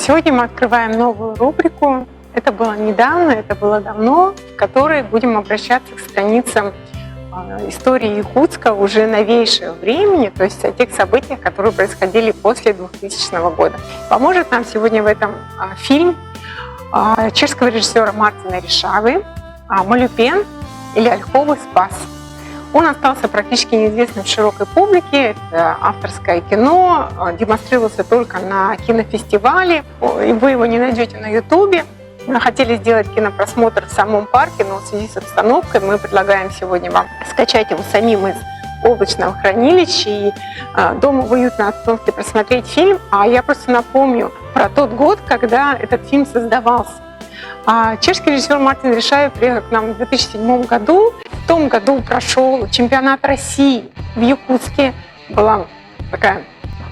Сегодня мы открываем новую рубрику. Это было недавно, это было давно, в которой будем обращаться к страницам истории Якутска уже новейшего времени, то есть о тех событиях, которые происходили после 2000 года. Поможет нам сегодня в этом фильм чешского режиссера Мартина Ришавы «Малюпен» или «Ольховый спас». Он остался практически неизвестным широкой публике. Это авторское кино, демонстрировался только на кинофестивале, и вы его не найдете на Ютубе. Мы хотели сделать кинопросмотр в самом парке, но в связи с обстановкой мы предлагаем сегодня вам скачать его самим из облачного хранилища и дома в уютной обстановке просмотреть фильм. А я просто напомню про тот год, когда этот фильм создавался. Чешский режиссер Мартин Ришавы приехал к нам в 2007 году. В том году прошел чемпионат России в Якутске. Была такая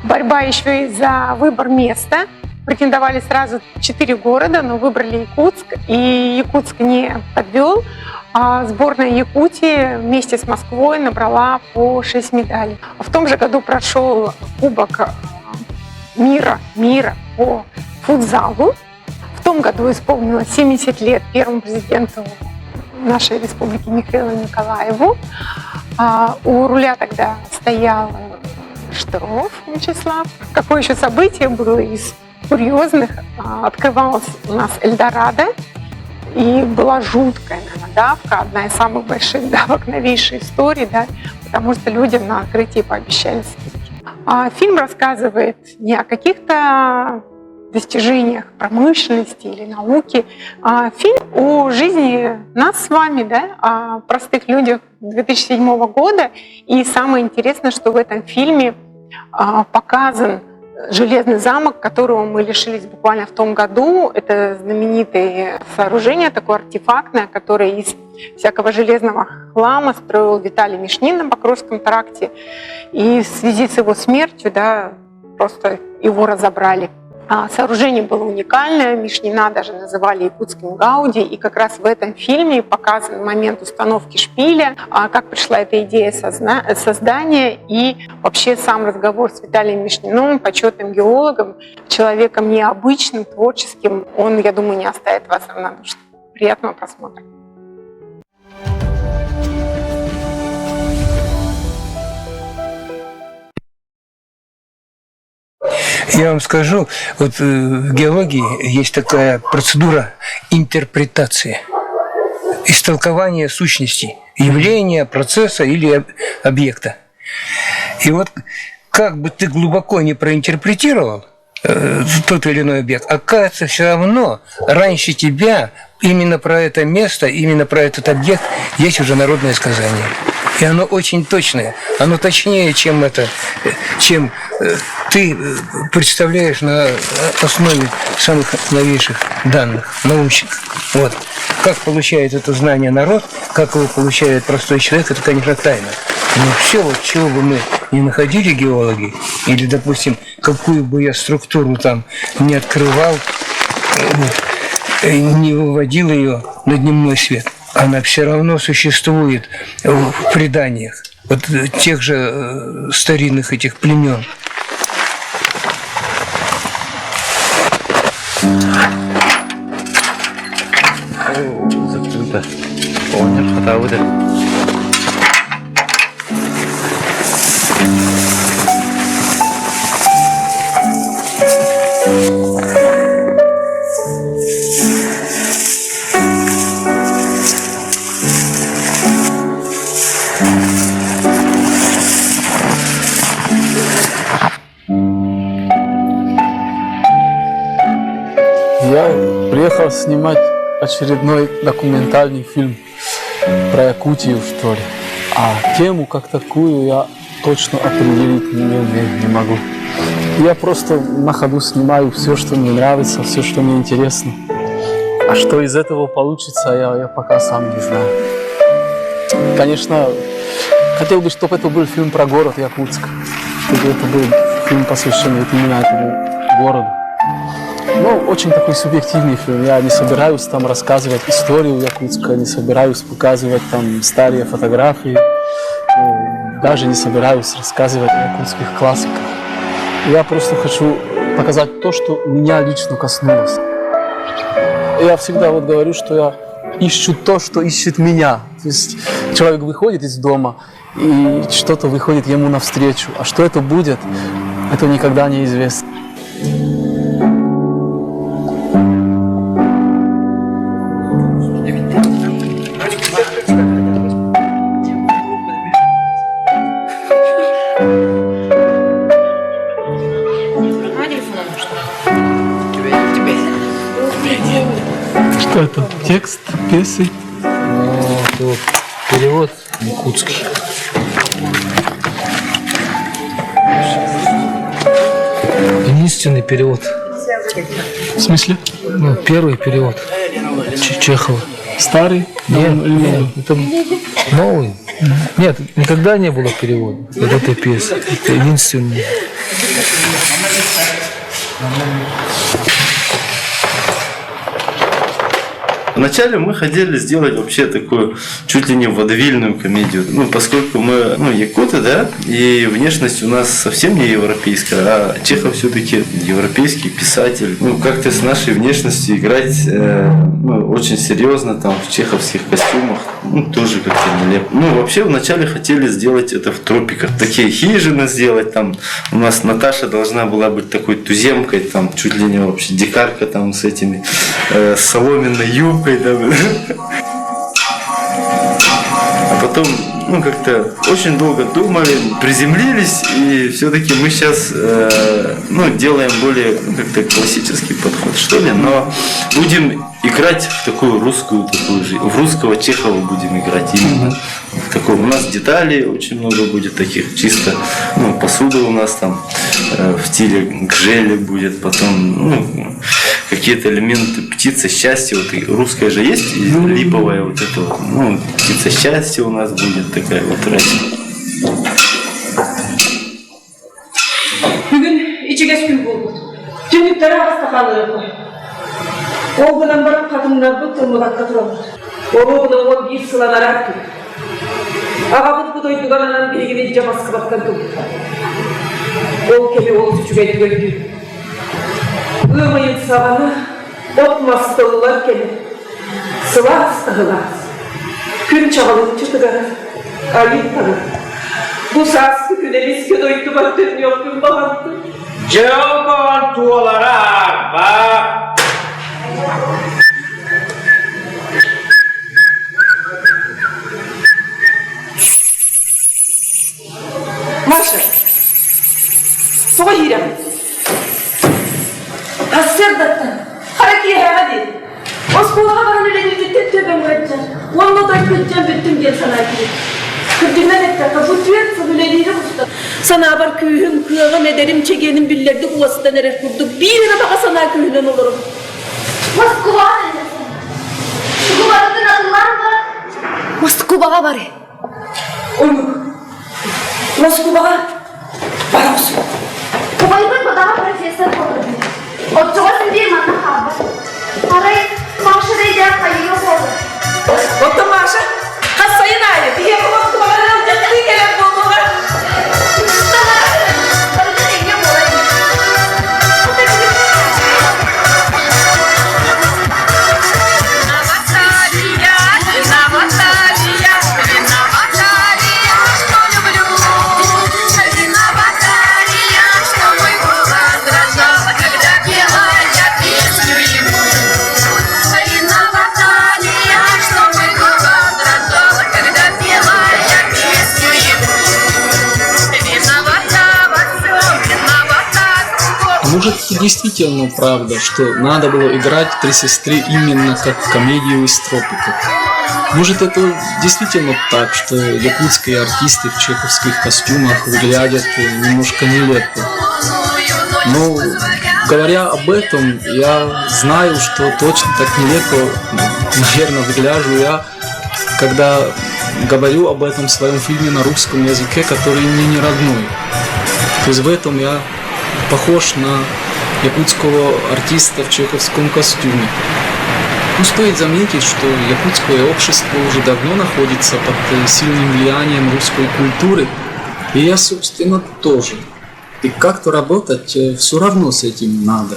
борьба еще и за выбор места. Претендовали сразу 4 города, но выбрали Якутск. И Якутск не подвел. Сборная Якутии вместе с Москвой набрала по 6 медалей. В том же году прошел Кубок мира по футзалу. В том году исполнилось 70 лет первому президенту нашей республики Михаилу Николаеву. У руля тогда стоял Штыров Вячеслав. Какое еще событие было из курьезных? Открывалась у нас Эльдорадо, и была жуткая, наверное, давка, одна из самых больших давок новейшей истории, да, потому что людям на открытии пообещали скидки. Фильм рассказывает не о каких-то достижениях промышленности или науки. Фильм о жизни нас с вами, да, о простых людях 2007 года. И самое интересное, что в этом фильме показан железный замок, которого мы лишились буквально в том году. Это знаменитое сооружение, такое артефактное, которое из всякого железного хлама строил Виталий Мишнин на Покровском тракте. И в связи с его смертью, да, просто его разобрали. Сооружение было уникальное, Мишнина даже называли якутским Гауди, и как раз в этом фильме показан момент установки шпиля, как пришла эта идея создания, и вообще сам разговор с Виталием Мишниным, почетным геологом, человеком необычным, творческим. Он, я думаю, не оставит вас равнодушным. Приятного просмотра. Я вам скажу, вот в геологии есть такая процедура интерпретации, истолкования сущности, явления, процесса или объекта. И вот как бы ты глубоко не проинтерпретировал тот или иной объект, оказывается, все равно раньше тебя именно про это место, именно про этот объект есть уже народное сказание. И оно очень точное, оно точнее, чем ты представляешь на основе самых новейших данных, научных. Вот. Как получает это знание народ, как его получает простой человек, это, конечно, тайна. Но все, вот, чего бы мы ни находили, геологи, или, допустим, какую бы я структуру там не открывал, не выводил ее на дневной свет, она все равно существует в преданиях вот тех же старинных этих племен. Закрыто. Помнишь, фотовыдер? Я приехал снимать очередной документальный фильм про Якутию, что ли. А тему как такую я точно определить не могу. Я просто на ходу снимаю все, что мне нравится, все, что мне интересно. А что из этого получится, я пока сам не знаю. Конечно, хотел бы, чтобы это был фильм про город Якутск. Чтобы это был фильм, посвященный именно этому городу. Ну, очень такой субъективный фильм. Я не собираюсь там рассказывать историю Якутска, не собираюсь показывать там старые фотографии, даже не собираюсь рассказывать о якутских классиках. Я просто хочу показать то, что меня лично коснулось. Я всегда вот говорю, что я ищу то, что ищет меня. То есть человек выходит из дома, и что-то выходит ему навстречу. А что это будет, это никогда не известно. Что это? Текст, пьесы? Ну, это вот перевод якутский. Единственный перевод. В смысле? Ну, первый перевод Чехова. Старый? Нет, Или новый? это новый. Нет, никогда не было перевода вот этой пьесы. Это единственный. Вначале мы хотели сделать вообще такую чуть ли не водевильную комедию. Ну, поскольку мы, якуты, да, и внешность у нас совсем не европейская, а Чехов все-таки европейский писатель. Ну, как-то с нашей внешностью играть, очень серьезно там в чеховских костюмах, тоже как-то нелепо. Ну, вообще вначале хотели сделать это в тропиках. Такие хижины сделать там. У нас Наташа должна была быть такой туземкой, там, чуть ли не вообще дикарка там с этими, с соломенной юбкой. А потом, как-то очень долго думали, приземлились, и все-таки мы сейчас, делаем более как-то классический подход, что ли, но будем играть в такую русскую жизнь, в русского Чехова будем играть именно. В таком. У нас деталей очень много будет таких, чисто, посуда у нас там в стиле гжели будет, потом, какие-то элементы птицы счастья, вот и русская же есть, и липовая вот эта вот, птица счастья у нас будет такая вот раньше. Бүгін ичігес күн болды. Түніктері ағасқа қалығы қой. Ол бұдан барып қатынларды тұрмыдаққа тұрамыз. Оғының ол бір сылан арақ күн. Ағабыт бұдай дуғананан берегіне жамасқы бақтан тұлды. Ол кеме ол сүчігайды көлді. Өмайын сағаны отмастылылар келі. Сылас-тығылас. Күн чағалын чыртығары. Айын тағыр. Bu saat güneriz ki doydu baktın yoktum bağırdı. Cevap tuğalara bak. Маша, soğuk yiyeceğim. Hasırdattın. Hareket hadi. Osmanlı'na bana öyle bir tepem öğreteceğim. Onunla da kıracağım bütün gel sana gidelim. Kırdılar etrafta, bu tüyet sabüleleri usta. Sana var köyüm, kıyağım ederim, çekenim billerdi, uvasından erer kurduk. Bir yere baka sana köyünden olurum. Moskova ne? Moskova'nın adımlar mı? Moskova var ya. Onu. Moskova var olsun. Kovayı bir daha profesör oldu. O çoğasın bir manna kaldı. Arayı maaşı da kayıyor oldu. O da maaşı. Ha sayın aile, bir yere Moskova'nın alacaklığı gelen bulmalar. Может, это действительно правда, что надо было играть «Три сестры» именно как в комедию из тропиков? Может, это действительно так, что якутские артисты в чеховских костюмах выглядят немножко нелепо? Но, говоря об этом, я знаю, что точно так нелепо, наверное, выгляжу я, когда говорю об этом в своем фильме на русском языке, который мне не родной. То есть в этом я похож на якутского артиста в чеховском костюме. Ну, стоит заметить, что якутское общество уже давно находится под сильным влиянием русской культуры, и я, собственно, тоже. И как-то работать все равно с этим надо.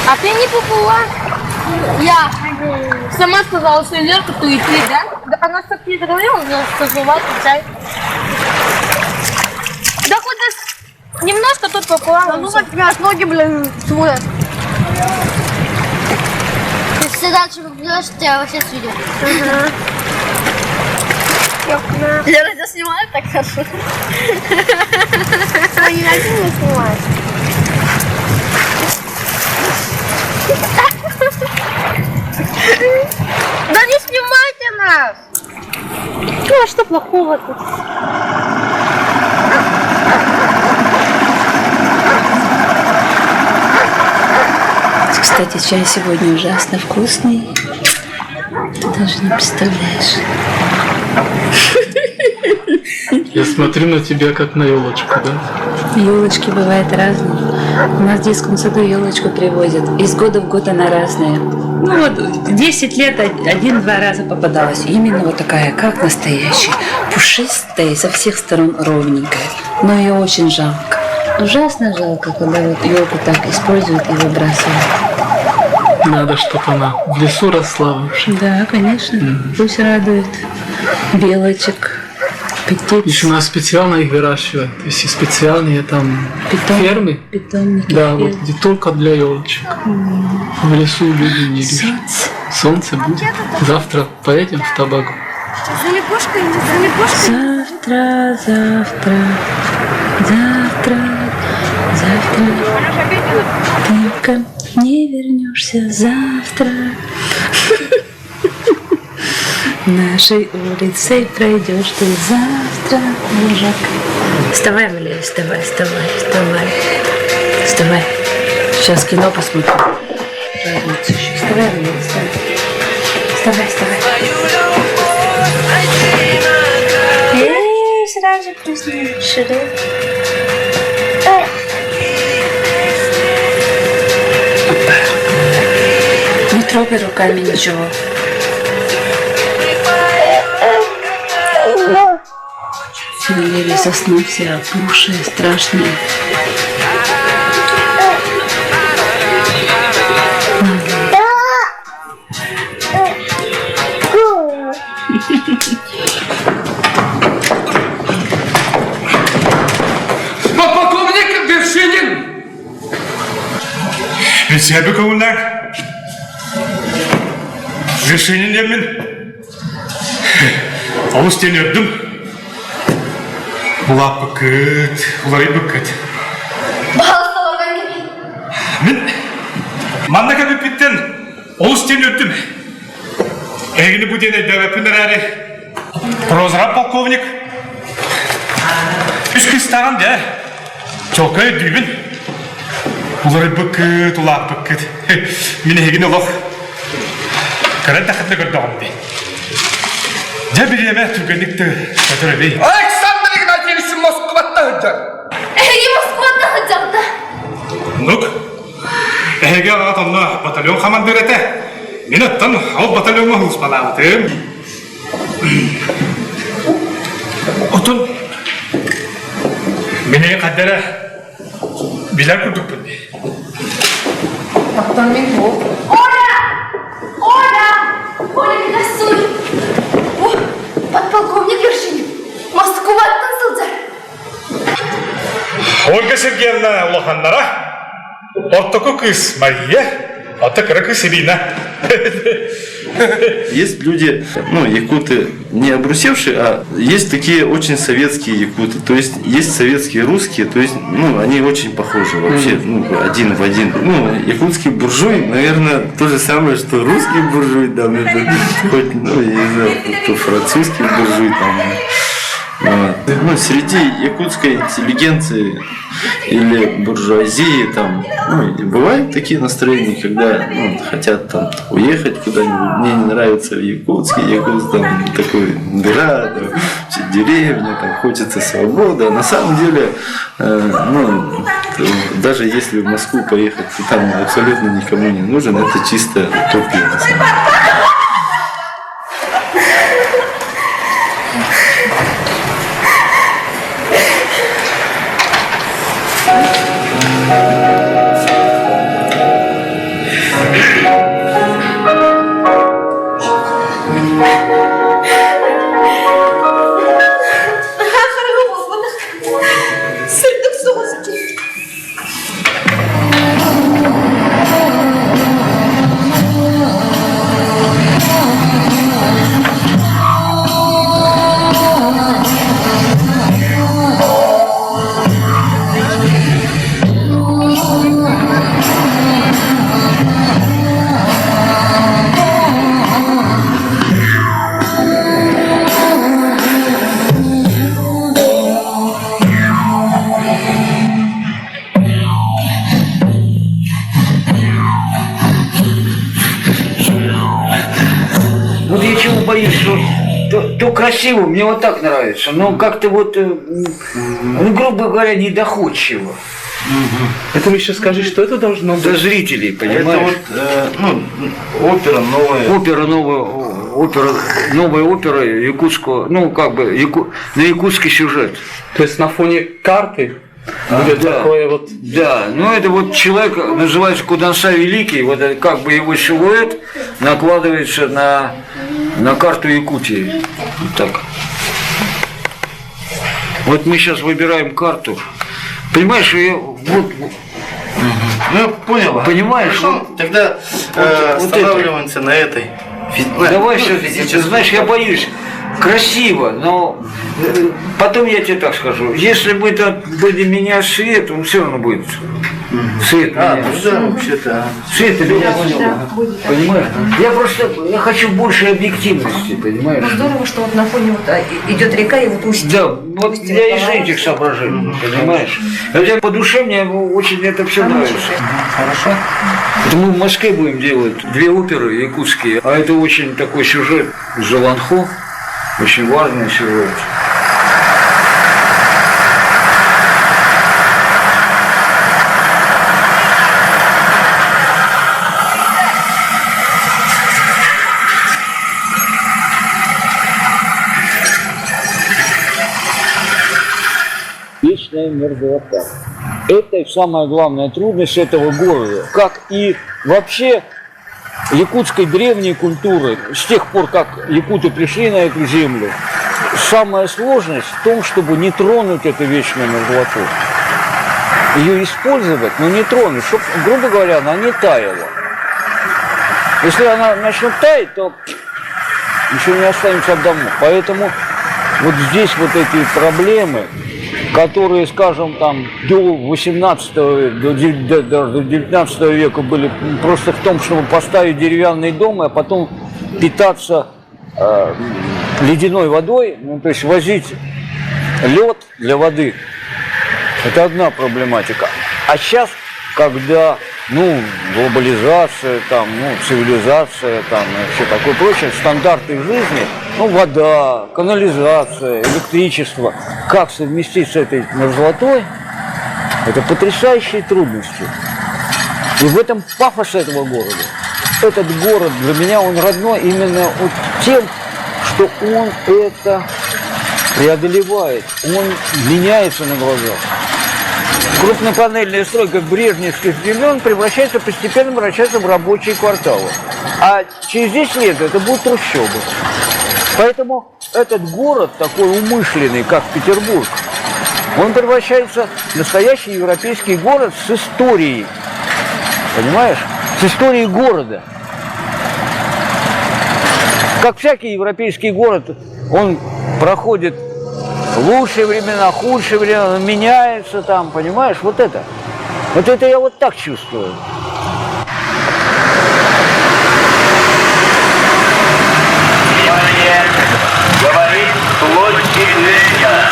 А ты не попала? Я сама сказала, что Лерка, то и ты, да? Да она так не говорила, что зазывать чай. Да хоть немножко тут поплавала. Ну вот меня ноги, блин, твоя. Ты все дальше попадешь, тебя вообще сведет. Лера тебя снимает так хорошо. А не один не снимает. Да не снимайте нас! Ну а что плохого тут? Кстати, чай сегодня ужасно вкусный. Ты даже не представляешь. Я смотрю на тебя как на елочку, да? Елочки бывают разные. У нас в детском саду елочку привозят. Из года в год она разная. Ну вот 10 лет один-два раза попадалась. Именно вот такая, как настоящая. Пушистая, со всех сторон ровненькая. Но ее очень жалко. Ужасно жалко, когда вот елку так используют и выбрасывают. Надо, чтобы она в лесу росла вообще. Да, конечно. Пусть радует. Белочек. Птиц. Еще у нас специально их выращивают. То есть и специальные там фермы. Питомники. Да, вот где только для елочек. В лесу люди не любят. Солнце будет. Завтра поедем в Табагу. Завтра, завтра, завтра, завтра. Только не вернешься завтра. Нашей улицей пройдешь ты завтра, мужик. Вставай, Валерий, вставай. Вставай. Сейчас кино посмотрим. Радуется еще. Вставай, Валерий, вставай. Эй, сразу же проснулся, да? Опа. Не трогай руками ничего. Валерий заснул вся опухшая, страшная. Подполковник Вершинин! Бесебі көңілдер. Вершинин ермін. Ауыз тенердім. Улап бүкіт, улай бүкіт. Bağıstalardan gibi. Мен мандaka бүкіттен ауыз тенердім. Эгіні бұдені дәвәпінер әрі. Прозрап полковник. Үш кыстаған да. Чолка дүйбін. Улай бүкіт, улап бүкіт. Мен эгіні лох. Кәрін тақытны көрді оғымды. Жа біреме түргендікті көтір әбей. Александр Игнатьевич Москватта hıccar. Ege Moskva'da hıccaktı. Nuk, әйге ағатонны батальон командир әті. Мен аттан ал батальонға ұлыспалағытым. Отын, мене қаддары билер күрдік білді. Оля, здравствуй. О, подполковник Вершинин. Москвa'dan hıccar. Ольга Сергеевна Лоханнара, ортоку кыз Мария, оттакыры кыз Ирина. Есть люди, ну, якуты не обрусевшие, а есть такие очень советские якуты. То есть есть советские русские, то есть, ну, они очень похожи вообще, ну, один в один. Ну, якутский буржуй, наверное, то же самое, что русский буржуй, да, хоть, ну, я не знаю, то французский буржуй, там, Вот. Ну, среди якутской интеллигенции или буржуазии там, ну, бывают такие настроения, когда хотят там уехать куда-нибудь. Мне не нравится в Якутске, Якутск там такой дыра, там, деревня, там хочется свободы. А на самом деле, даже если в Москву поехать, то там абсолютно никому не нужен, это чисто утопия на самом деле. Вот я чего боюсь, что то красиво, мне вот так нравится, но как-то вот, грубо говоря, недоходчиво. Это вы еще скажите, что это должно быть? Для зрителей, понимаешь? Это вот, опера новая. Новая опера якутского, на якутский сюжет. То есть на фоне карты будет такое вот... Да, это вот человек, называется Куданса Великий, вот это как бы его силуэт накладывается на карту Якутии. Вот так. Вот мы сейчас выбираем карту. Понимаешь, Ну, понял. Понимаешь? Тогда останавливаемся на этой. Давай все-таки, ты знаешь, я боюсь. Красиво, но потом я тебе так скажу. Если мы тут будем менять свет, он все равно будет. Свет меняется. Вообще-то. Свет меняется. Понимаешь? Я хочу больше объективности, понимаешь? Здорово, что вот на фоне вот идет река и вот устье. Да, вот я из этих соображений, понимаешь? Хотя по душе мне очень это все нравится. Хорошо. Это мы в Москве будем делать 2 оперы якутские, а это очень такой сюжет Жаланхо, очень важный сюжет. Вечная мерзлота. Это самая главная трудность этого города, как и вообще якутской древней культуры. С тех пор, как якуты пришли на эту землю, самая сложность в том, чтобы не тронуть эту вечную мерзлоту. Ее использовать, но не тронуть, чтобы, грубо говоря, она не таяла. Если она начнет таять, то ничего не останется от домов. Поэтому вот здесь вот эти проблемы, которые, скажем, там до 18 до 19 века были просто в том, чтобы поставить деревянные дома, а потом питаться ледяной водой, то есть возить лед для воды. Это одна проблематика. А сейчас, когда глобализация, цивилизация, и все такое прочее, стандарты жизни, вода, канализация, электричество, как совместить с этой мерзлотой, это потрясающие трудности. И в этом пафос этого города. Этот город для меня, он родной именно тем, что он это преодолевает, он меняется на глазах. Крупнопанельная стройка брежневских времен постепенно превращается в рабочие кварталы. А через 10 лет это будут трущобы. Поэтому этот город, такой умышленный, как Петербург, он превращается в настоящий европейский город с историей. Понимаешь? С историей города. Как всякий европейский город, он проходит лучшие времена, худшие времена, он меняется там, понимаешь? Вот это я вот так чувствую. Внимание! Говорит плотник движения.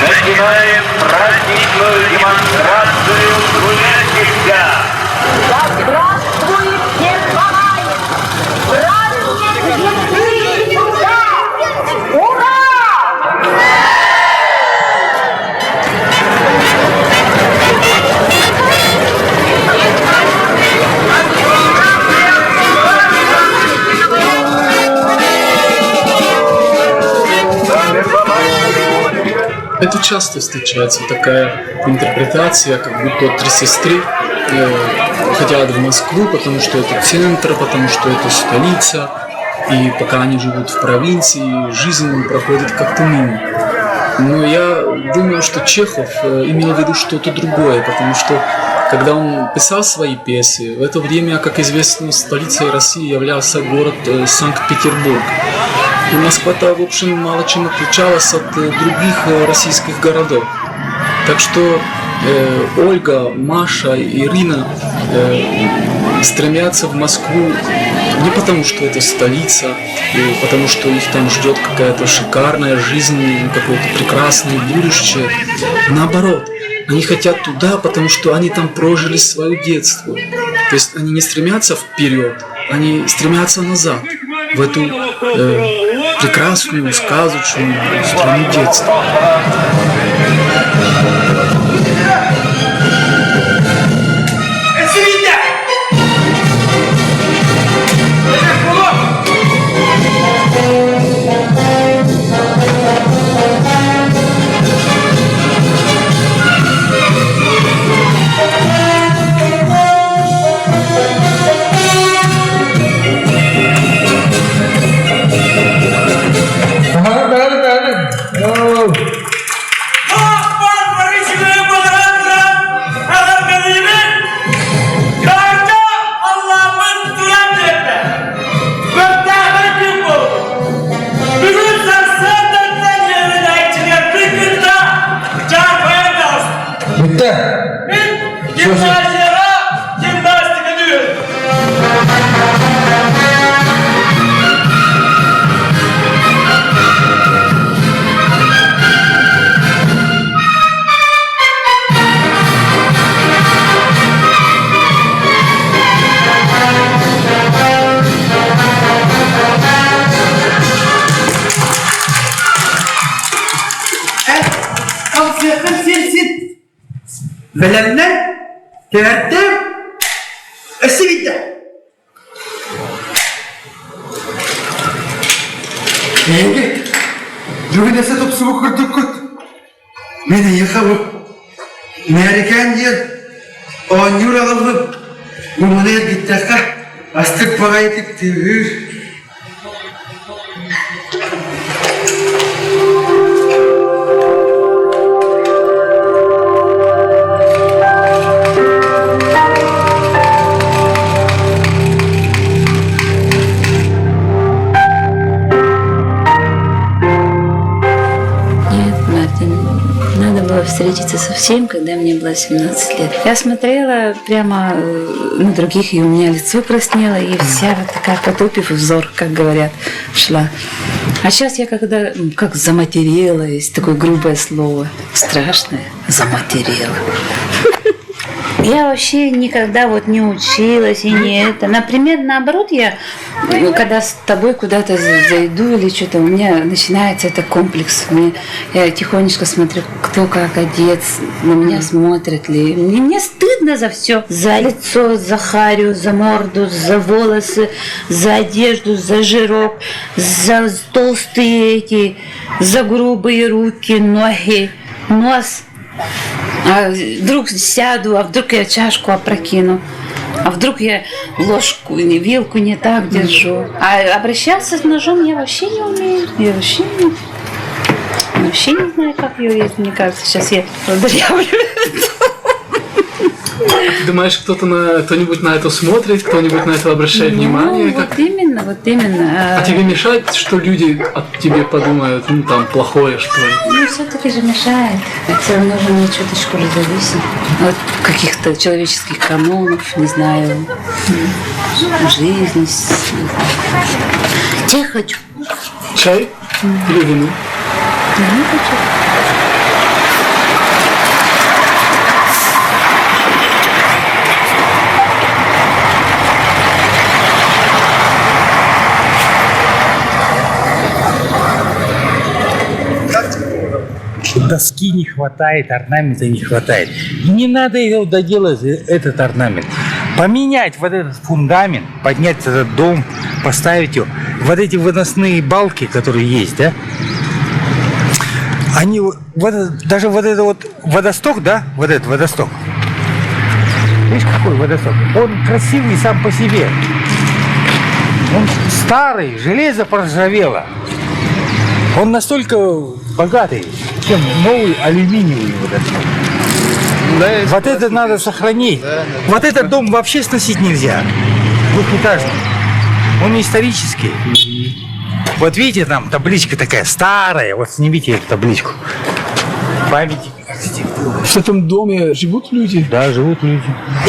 Начинаем праздничную демонстрацию трудящихся. Да здравствует Первомай! Праздник Единый труда! Ура! Это часто встречается такая интерпретация, как будто три сестры хотят в Москву, потому что это центр, потому что это столица, и пока они живут в провинции, жизнь проходит как-то мимо. Но я думаю, что Чехов имел в виду что-то другое, потому что когда он писал свои пьесы, в это время, как известно, столицей России являлся город Санкт-Петербург. И Москва-то, в общем, мало чем отличалась от других российских городов. Так что Ольга, Маша и Ирина стремятся в Москву не потому, что это столица, и потому что их там ждет какая-то шикарная жизнь, какое-то прекрасное будущее. Наоборот, они хотят туда, потому что они там прожили свое детство. То есть они не стремятся вперед, они стремятся назад, в эту прекрасную, сказочную страну детства. Беленler, Kertem, Esivide. Yenge, Juvine satıp sıvı kurduk kut. Beni yıkavıp, Amerikan yer, 10 euro alıp, Gumuner gittik ha, astık parayı tıktır. Встретиться совсем, когда мне было 17 лет. Я смотрела прямо на других, и у меня лицо краснело, и вся вот такая потупив взор, как говорят, шла. А сейчас я когда, как заматерела, есть такое грубое слово, страшное, заматерела. Я вообще никогда вот не училась и не это. Например, наоборот, я когда с тобой куда-то зайду или что-то, у меня начинается этот комплекс. Я тихонечко смотрю, кто как одет, на меня смотрят ли. Мне стыдно за все. За лицо, за харю, за морду, за волосы, за одежду, за жирок, за толстые эти, за грубые руки, ноги, нос. А вдруг сяду, а вдруг я чашку опрокину, а вдруг я ложку, вилку не так держу. А обращаться с ножом я вообще не умею. Я вообще не знаю, как ее есть, мне кажется. Сейчас я продырявлю. Ты думаешь, кто-нибудь на это смотрит, кто-нибудь на это обращает внимание? Вот именно. А тебе мешает, что люди о тебе подумают, там, плохое, что ли? Ну, все-таки же мешает. Все равно же мне чуточку зависит от каких-то человеческих канонов, не знаю, жизни. Чай хочу. Чай или вино? Доски не хватает, орнамента не хватает. Не надо его доделать, этот орнамент. Поменять вот этот фундамент, поднять этот дом, поставить его. Вот эти выносные балки, которые есть, да? Они, даже вот это вот водосток, да? Вот этот водосток. Видишь, какой водосток? Он красивый сам по себе. Он старый, железо проржавело. Он настолько богатый, чем новый алюминиевый водосток. Да, вот это надо сохранить. Да, вот этот дом вообще сносить нельзя. Двухэтажный. Он исторический. Вот видите, там табличка такая старая. Вот снимите эту табличку. Памятник архитектуры. В этом доме живут люди? Да, живут люди.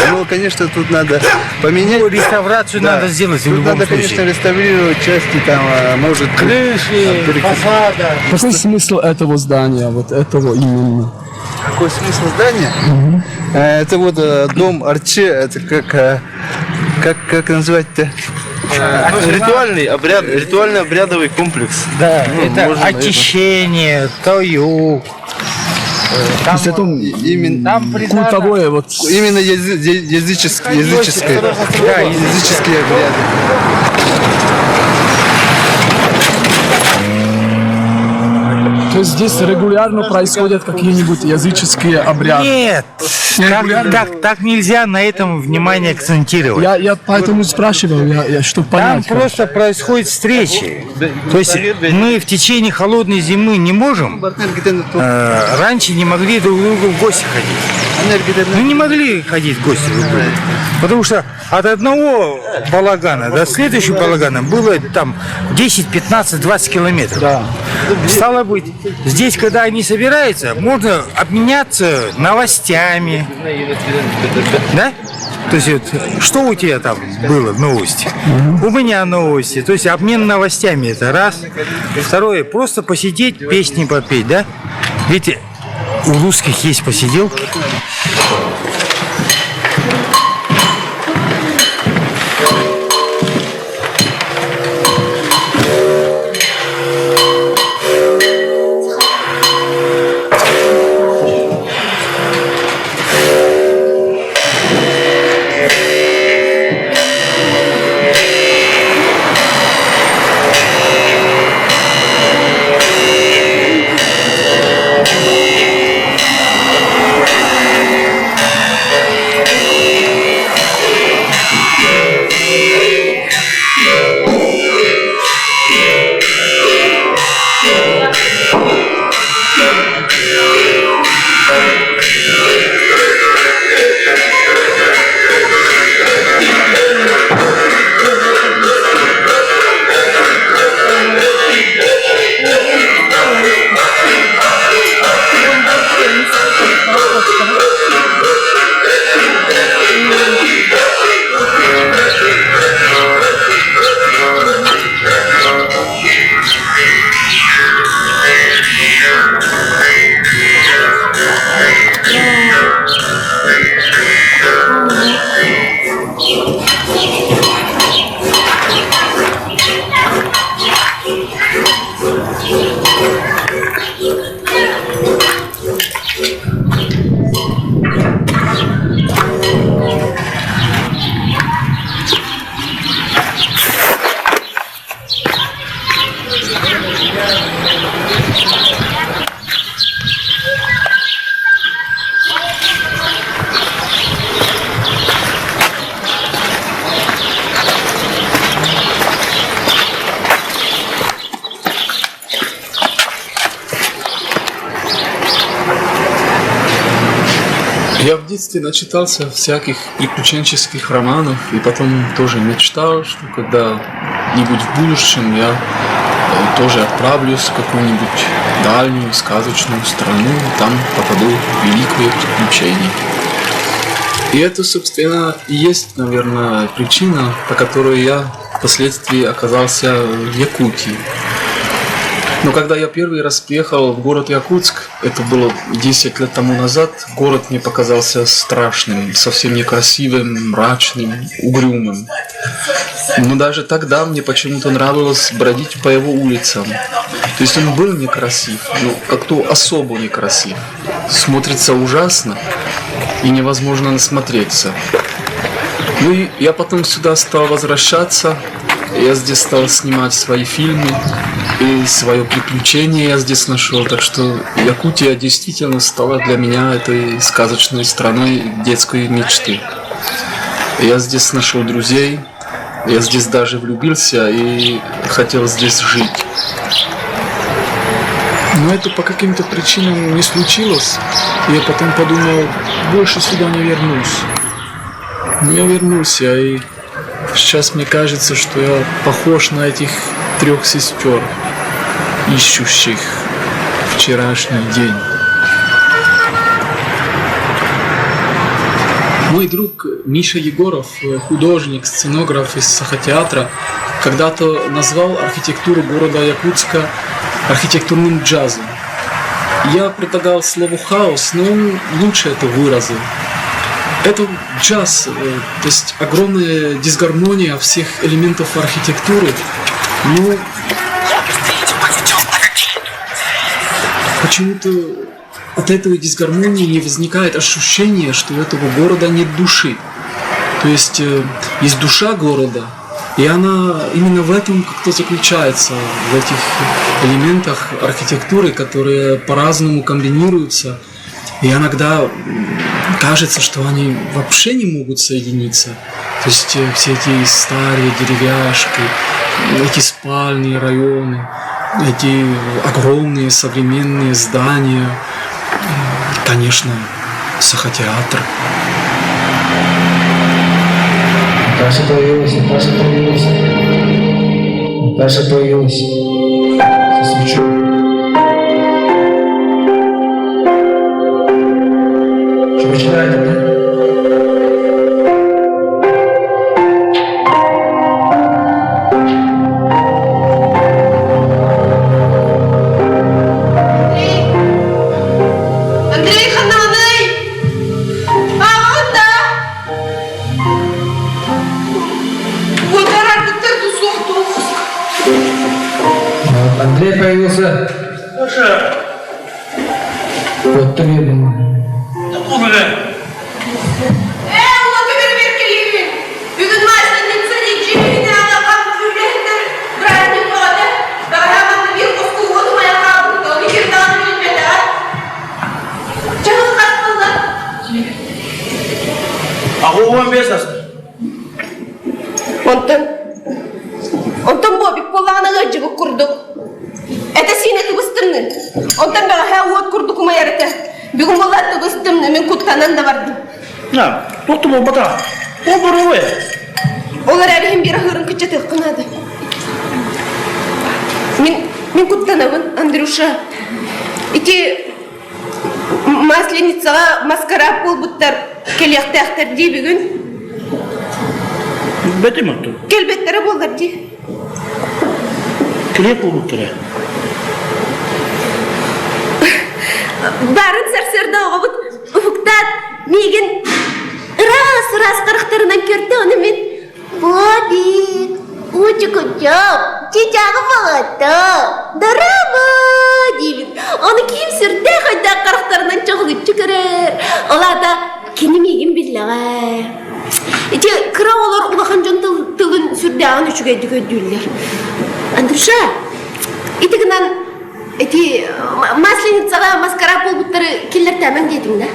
Ну, конечно, тут надо поменять. Ну, реставрацию надо сделать в любом надо, случае. конечно, реставрировать части, там, может... Крыши, фасада. Какой смысл этого здания, вот этого именно? Какой смысл здания? Это вот дом Арче, это как назвать-то? Ритуально-обрядовый комплекс. Да, это очищение, таюк. Там, именно культовое, вот. Именно языческие обряды. То есть здесь регулярно происходят какие-нибудь языческие обряды? Нет, так нельзя на этом внимание акцентировать. Я поэтому спрашивал, чтобы понять. Там просто происходят встречи. То есть мы в течение холодной зимы не можем, раньше не могли друг к другу в гости ходить. Мы не могли ходить в гости друг к другу. Потому что от одного балагана до следующего балагана было там 10, 15, 20 километров. Да. Стало быть, здесь, когда они собираются, можно обменяться новостями. Да? То есть, вот, что у тебя там было в новости? У меня новости. То есть, обмен новостями – это раз. Второе, просто посидеть, песни попеть, да? Ведь у русских есть посиделки. Я в детстве начитался всяких приключенческих романов и потом тоже мечтал, что когда-нибудь в будущем я тоже отправлюсь в какую-нибудь дальнюю сказочную страну, там попаду в великое приключение. И это, собственно, и есть, наверное, причина, по которой я впоследствии оказался в Якутии. Но когда я первый раз приехал в город Якутск, это было 10 лет тому назад, город мне показался страшным, совсем некрасивым, мрачным, угрюмым. Но даже тогда мне почему-то нравилось бродить по его улицам. То есть он был некрасив, но как-то особо некрасив. Смотрится ужасно и невозможно насмотреться. Ну и я потом сюда стал возвращаться. Я здесь стал снимать свои фильмы, и свое приключение я здесь нашел. Так что Якутия действительно стала для меня этой сказочной страной детской мечты. Я здесь нашел друзей, я здесь даже влюбился и хотел здесь жить. Но это по каким-то причинам не случилось. И я потом подумал, больше сюда не вернусь. Но я вернулся, и сейчас мне кажется, что я похож на этих 3 сестер, ищущих вчерашний день. Мой друг Миша Егоров, художник, сценограф из Сахатеатра, когда-то назвал архитектуру города Якутска архитектурным джазом. Я предлагал слово «хаос», но он лучше это выразил. Это джаз, то есть огромная дисгармония всех элементов архитектуры. Но почему-то от этой дисгармонии не возникает ощущение, что у этого города нет души. То есть есть душа города, и она именно в этом как-то заключается, в этих элементах архитектуры, которые по-разному комбинируются. И иногда кажется, что они вообще не могут соединиться. То есть все эти старые деревяшки, эти спальные районы, эти огромные современные здания, конечно, Сахатеатр. Наташа появилась, Наташа появилась. Наташа появилась. Со свечой. Что начинаете, да? Андрей появился. Вот требуем. Онтон бобик полана гыжыгы курдук. Это синеки быстырны. Онтон бага хауот курдук майарыты. Бүгін болатты быстырны, мен куттанан да бардым. Тоқты бол бата. Ол бұры. Олар әріхін бері хырын күтче тыққынады. Мен куттанабын, Андрюша. Ити масленицаға маскара пол бұттар келектәқтер дей бүгін. Бәті ма тұр? Келбеттері болдар дей. Келек бол бұттыры? Барын сәрсерді оға бұт ұфықтат меген ырас қырықтарынан көрді оны мен Бобик, өте көтіп, тетяғы бағатты, дұрабы деймін. Оны кейім сүрді қойда қырықтарынан чоғылып жүгірір. Олада кені меген біліғай. Ете кіра олар ұлақан жон тылын сүрдіғын үшіге дүгөддүлер. Андрюша, етігінен масленицаға маскара полбуттары келер тәмін дедің да?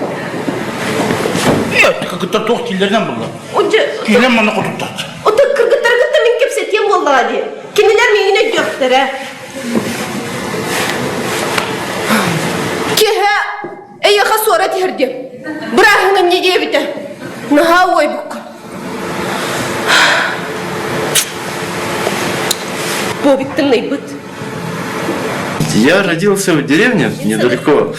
Кыргыттар тоқ тілдерден болды. Кейлен маны құтыптады. Оты кыргыттар мен кепсеткен болды ади. Кенелер менің өттіқтірі. Кеха, әйеға сора терді. Бірағыңым не дебіті? Наға ой бұққан. Бобиктің найбыт. Я родился в деревне недалеко,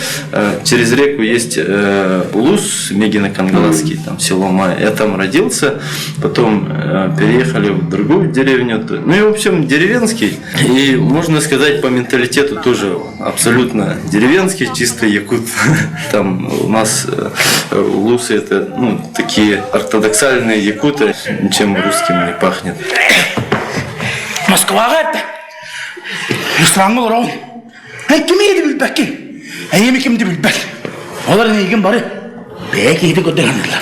через реку есть Улус, Мегино-Кангаласский, там село Май. Я там родился, потом переехали в другую деревню. Ну и в общем деревенский. И можно сказать по менталитету тоже абсолютно деревенский, чисто якут. Там у нас улусы это такие ортодоксальные якуты, ничем русским не пахнет. Москваға әтті. Исламның ұрауын. Кеме еді білбәкке. Әйеме кемді білбәк. Олар неген бары. Бәк еді көддегенділер.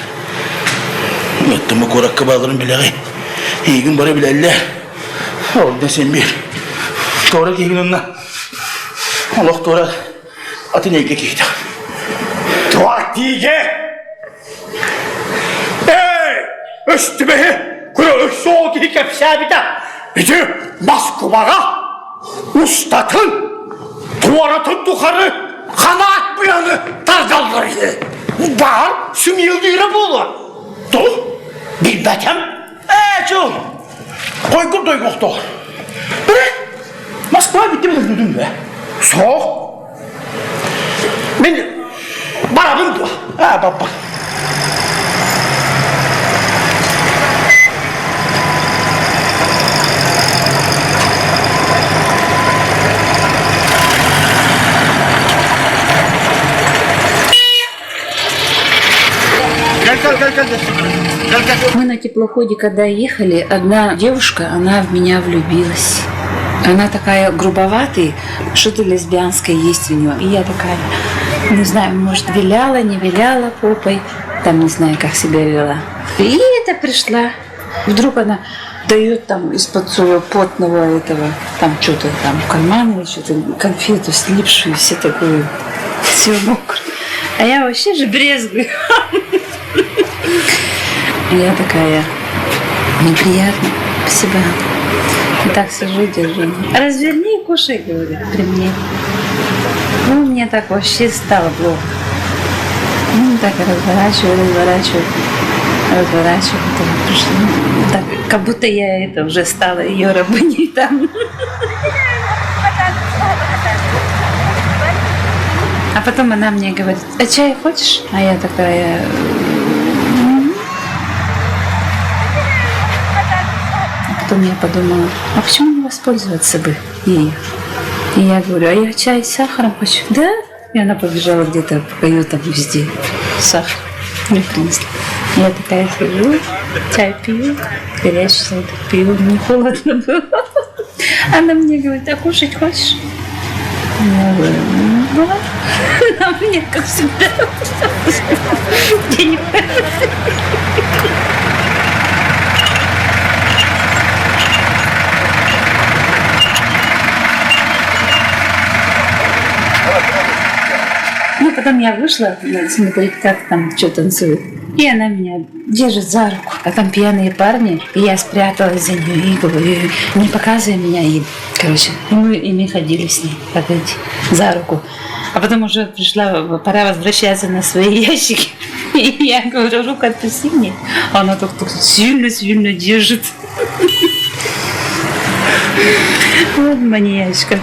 Өттімі көрекке бағырын білеғи. Еген бары біләлі. Олда сен бер. Торак еген онна. Олық торак. Атын еге кейді. Туақ дейге! Эй! Үстімі! Күрі өші ол кейкеп сәбіді. Bizi Moskvaga ustatın, tuvaratın tukarı, kanaat bu yanı targalları. Bağır, sümeyildi yere boğular. Dur, bilbetem. Çoğun, koygur doyguktu. Moskva'ya bitti mi dedim be? Soğuk. Ben baradım da. Baba. Мы на теплоходе, когда ехали, одна девушка, она в меня влюбилась. Она такая грубоватая, что-то лесбиянское есть у нее. И я такая, не знаю, может, виляла, не виляла попой, там не знаю, как себя вела. И это пришла. Вдруг она дает там из-под своего потного этого, там что-то там в кармане, что-то конфету слипшую, все такую, все мокрое. А я вообще же брезгую. Я такая, неприятно, спасибо. И так сижу, держу. Разверни и кушай, говорит, при мне. Ну, мне так вообще стало плохо. Ну, так разворачиваю, потом пришла. Так, как будто я это уже стала ее рабыней там. А потом она мне говорит, а чай хочешь? А я такая... Потом я подумала, а почему не воспользоваться бы ей? И я говорю, а я чай с сахаром хочу. Да? И она побежала где-то по каютам везде. Сахар мне принесла. Я такая сижу, чай пью, горячий чай пью, мне холодно было. Она мне говорит, а кушать хочешь? Я говорю, ну да. А мне, как всегда, я не понимаю. Ну, потом я вышла смотреть, как там что танцует. И она меня держит за руку. А там пьяные парни. И я спряталась за нее и говорю, не показывай меня им. Короче, и мы ходили с ней, как эти, за руку. А потом уже пришла, пора возвращаться на свои ящики. И я говорю, руку отпусти мне. Она так сильно держит. Вот маньячка.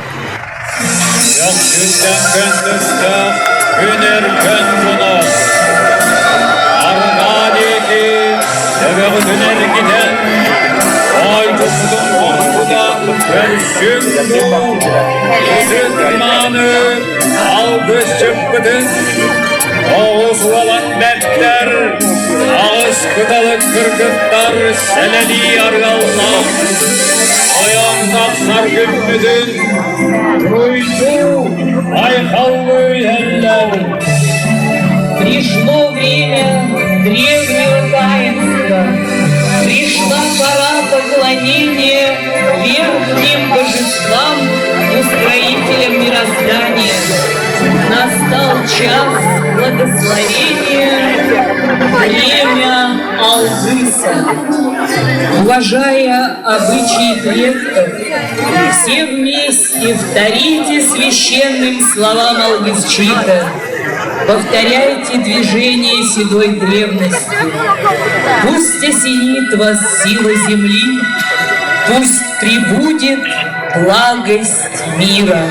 Günerken bunu Arnadeki Sebep döner giden Ay kutudum korkuda Ölçüm bu Yüzün imanı Algı çıpkıdın Oğuz olan dertler Ağız kıtalı kırgıtlar Seleli yargallar Ayağında kar gülmüdün Duydu Айхаллы еллер. Пришло время древнего таинства. Пришла пора поклонения верхним божествам, устроителям мироздания. Настал час благословения, время Алгыса. Уважая обычаи предков, все вместе вторите священным словам алгызчита, повторяйте движение седой древности. Пусть осенит вас сила земли, пусть прибудет благость мира.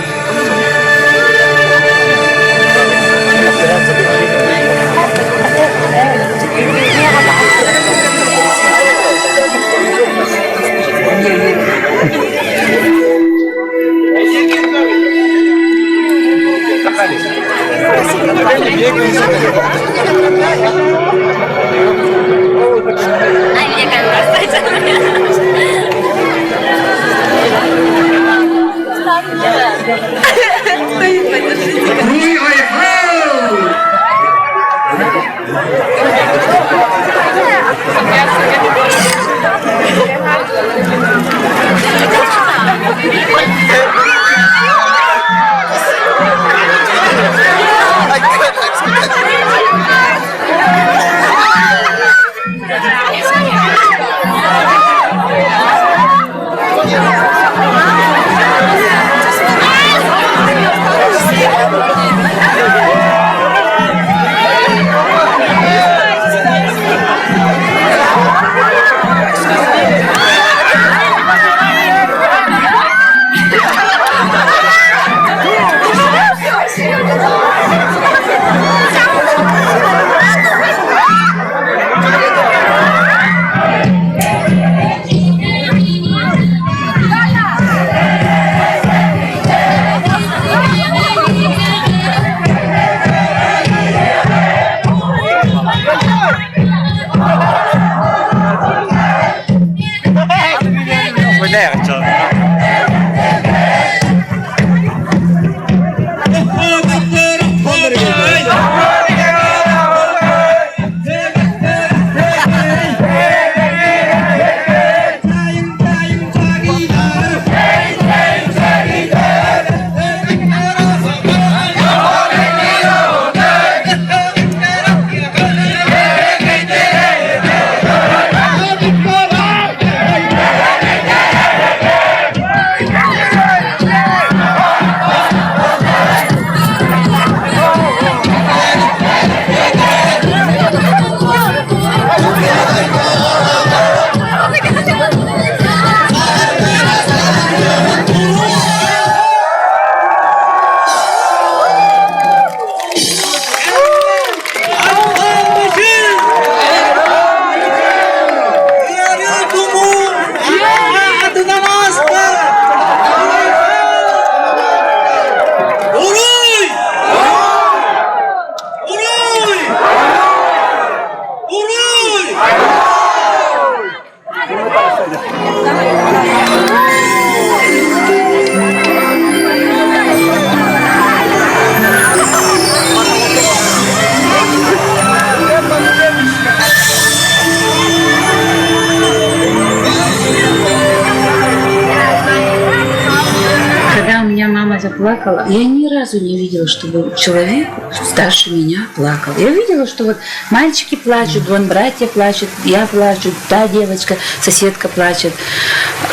Когда у меня мама заплакала, я ни разу не видела, чтобы человек старше меня плакал. Я видела, что вот мальчики плачут, вон братья плачут, я плачу, та девочка, соседка плачет.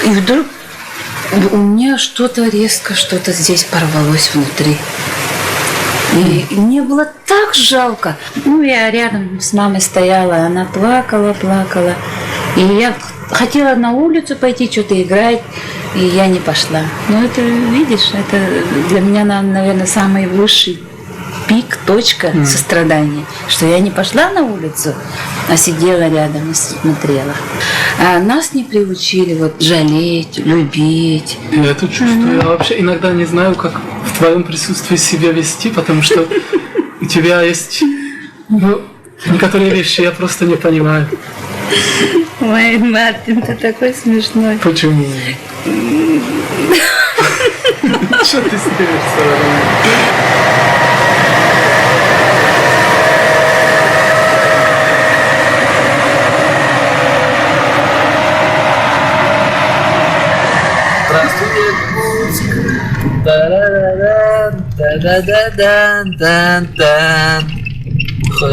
И вдруг у меня что-то резко, что-то здесь порвалось внутри. И мне было так жалко. Ну, я рядом с мамой стояла, она плакала. И я хотела на улицу пойти, что-то играть, и я не пошла. Но это, видишь, это для меня, наверное, самый высший пик, точка сострадания, что я не пошла на улицу, а сидела рядом и смотрела. А нас не приучили вот жалеть, любить. Я это чувствую. Я вообще иногда не знаю, как в твоем присутствии себя вести, потому что у тебя есть некоторые вещи я просто не понимаю. Ой, Мартин, ты такой смешной. Почему? Что ты смеешься?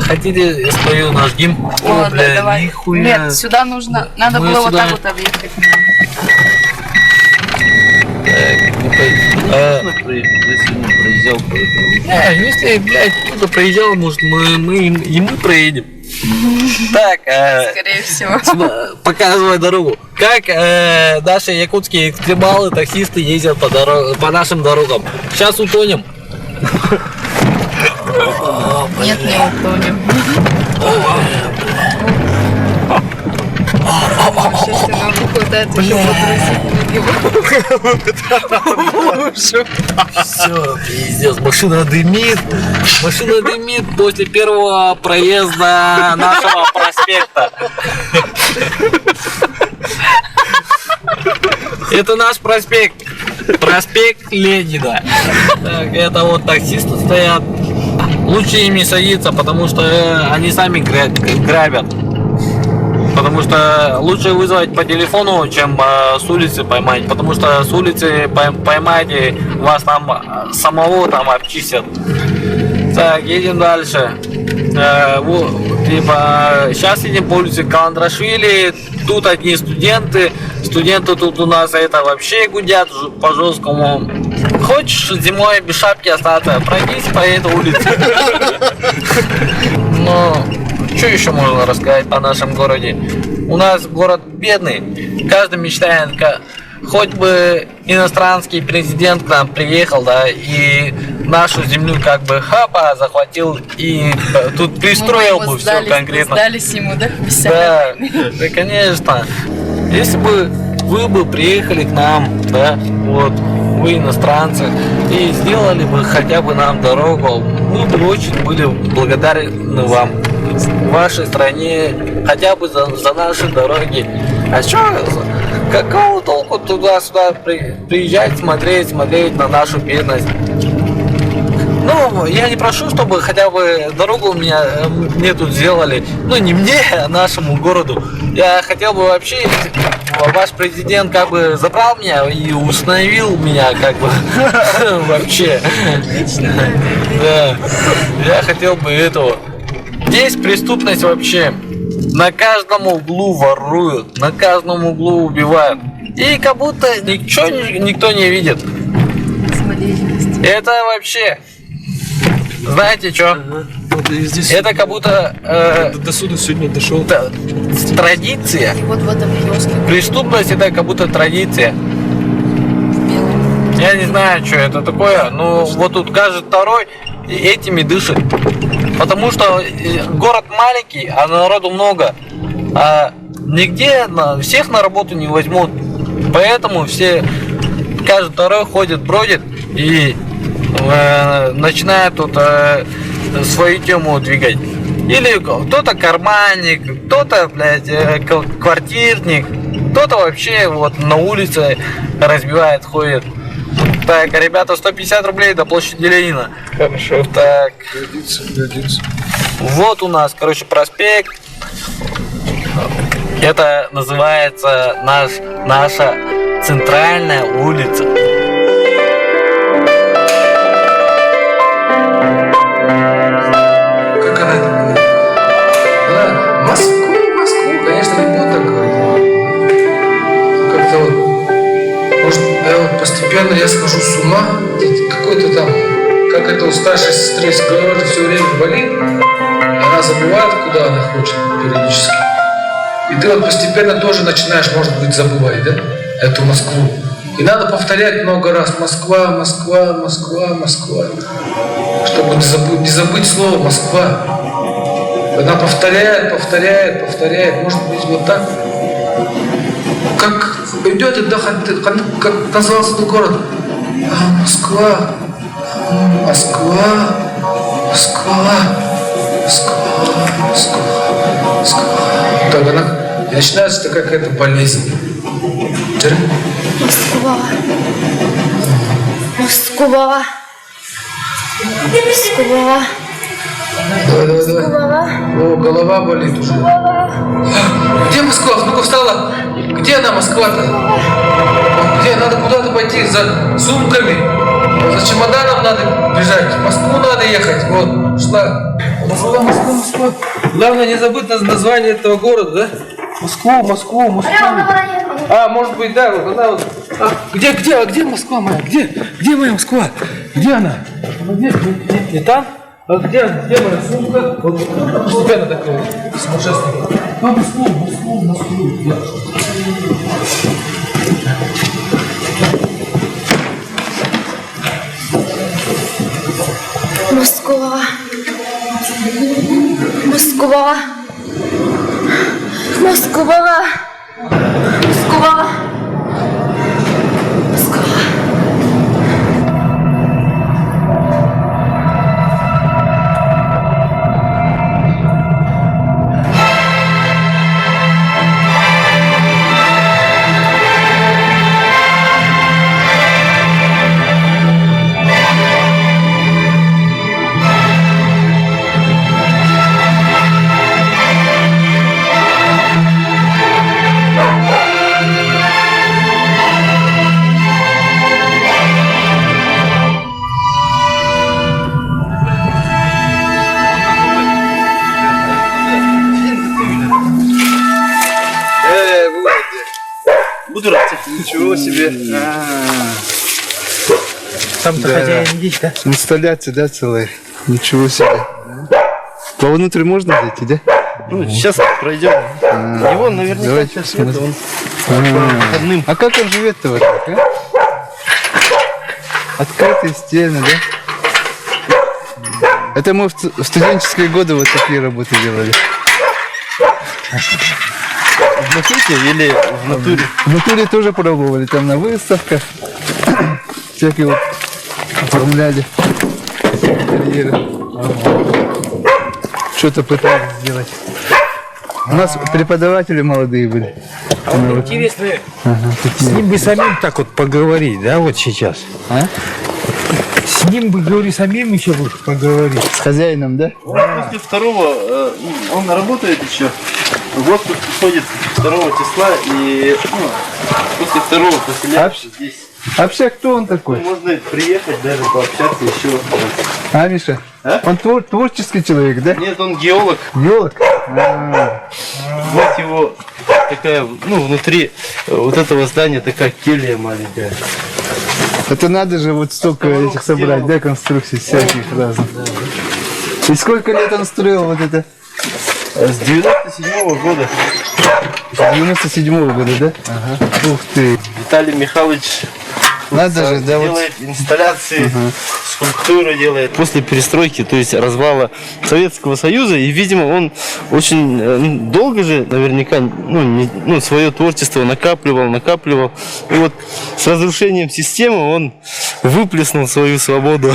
Хотите, я спою наш гимн? О, да, давай. Нихуя. Нет, сюда нужно, надо Мы было вот сюда- так вот объехать. Проезжал, если, блядь, кто-то проезжал, может, мы и мы проедем. Так, Скорее всего. показывай дорогу. Как наши якутские экстремалы, таксисты ездят по нашим дорогам. Сейчас утонем. Нет, не утонем. Счастье нам не хватает еще подросить. Все, пиздец, машина дымит после первого проезда нашего проспекта. Это наш проспект. Проспект Ленина. Так, это вот таксисты стоят. Лучше им не садиться, потому что они сами грабят. Потому что лучше вызвать по телефону, чем с улицы поймать. Потому что с улицы поймаете, вас там самого там обчистят. Так, едем дальше. Сейчас едем по улице Каландрашвили. Тут одни студенты. Студенты тут у нас это вообще гудят по жесткому. Хочешь зимой без шапки остаться, пройдись по этой улице. Но что еще можно рассказать о нашем городе? У нас город бедный. Каждый мечтает, хоть бы иностранский президент к нам приехал, да, и нашу землю как бы хапа захватил и тут пристроил бы все конкретно. Сдались ему, да? Да, да, конечно. Если бы вы бы приехали к нам, да, вот, вы иностранцы, и сделали бы хотя бы нам дорогу, мы бы очень были благодарны вам. в вашей стране, хотя бы за наши дороги. А что, какого толку туда-сюда приезжать, смотреть на нашу бедность? Ну, я не прошу, чтобы хотя бы дорогу мне тут сделали. Ну, не мне, а нашему городу. Я хотел бы вообще, ваш президент как бы забрал меня и установил меня как бы вообще. Да. Я хотел бы этого. Здесь преступность вообще. На каждом углу воруют, на каждом углу убивают. И как будто никто не видит. Это вообще... Знаете что? Это как будто до суда сегодня дошел. Традиция. И вот в этом киоске. Преступность это как будто традиция. Я не знаю, что это такое, но вот тут каждый второй этими дышит. Потому что город маленький, а народу много. А нигде всех на работу не возьмут. Поэтому каждый второй ходит, бродит и начинает тут свою тему двигать. Или кто-то карманник, кто-то, квартирник, кто-то вообще вот на улице разбивает, ходит. Так, ребята, 150 рублей до площади Ленина. Хорошо. Так. Годится. Вот у нас, проспект. Это называется наша центральная улица. Как она это говорит? Она Москву, конечно, не буду так говорить. Как-то вот, может, я постепенно я схожу с ума. Какой-то там, как это у старшей сестры, голова же все время болит. Она забывает, куда она хочет периодически. И ты вот постепенно тоже начинаешь, может быть, забывать, да, эту Москву. И надо повторять много раз: Москва, Москва, Москва, Москва. Чтобы не забыть слово Москва. Она повторяет. Может быть, вот так. Как идет и как назвался этот город. Москва, Москва, Москва, Москва, Москва, Москва. Так она... И начинается такая какая-то болезнь. Москва. Москва. Москва. Давай. О, голова болит уже. Где Москва? Ну-ка встала. Где она, Москва-то? Где? Надо куда-то пойти за сумками. За чемоданом надо бежать. В Москву надо ехать. Вот, шла. Москва. Главное не забыть название этого города, да? Москву. А, может быть, да, вот она вот. Где Москва моя? Где моя Москва? Где она? Не там? А где моя сумка? Вот постепенно такое сумасшествие. Москву. Москва. Ничего себе. Там-то хозяин есть, да? Инсталляция, да, целая. Ничего себе. Вовнутрь можно зайти, да? Ну, сейчас пройдем. Его наверняка сейчас нет, он выходным. А как он живет-то вот так, а? Открытые стены, да? Это мы в студенческие годы вот такие работы делали. В макете или в натуре? В натуре тоже пробовали, там на выставках. Всякие вот оформляли интерьеры. что-то пытались сделать. У нас преподаватели молодые были. Интересно, с ним бы самим так вот поговорить, да, вот сейчас. А? С ним бы, говорю, самим еще бы поговорить. С хозяином, да? После второго, он работает еще. В отпуск уходит 2 числа и после второго поселяется здесь. Вообще, кто он такой? Можно приехать даже пообщаться еще. А, Миша? А? Он творческий человек, да? Нет, он геолог. Геолог? Вот его такая, внутри вот этого здания такая келья маленькая. Это надо же вот столько этих собрать, да, конструкций всяких разных. И сколько лет он строил вот это? С 97-го года. С 97-го года, да? Ага. Ух ты. Виталий Михайлович надо же, да, делает инсталляции, скульптуры делает. После перестройки, то есть развала Советского Союза, и, видимо, он очень долго же наверняка свое творчество накапливал. И вот с разрушением системы он выплеснул свою свободу.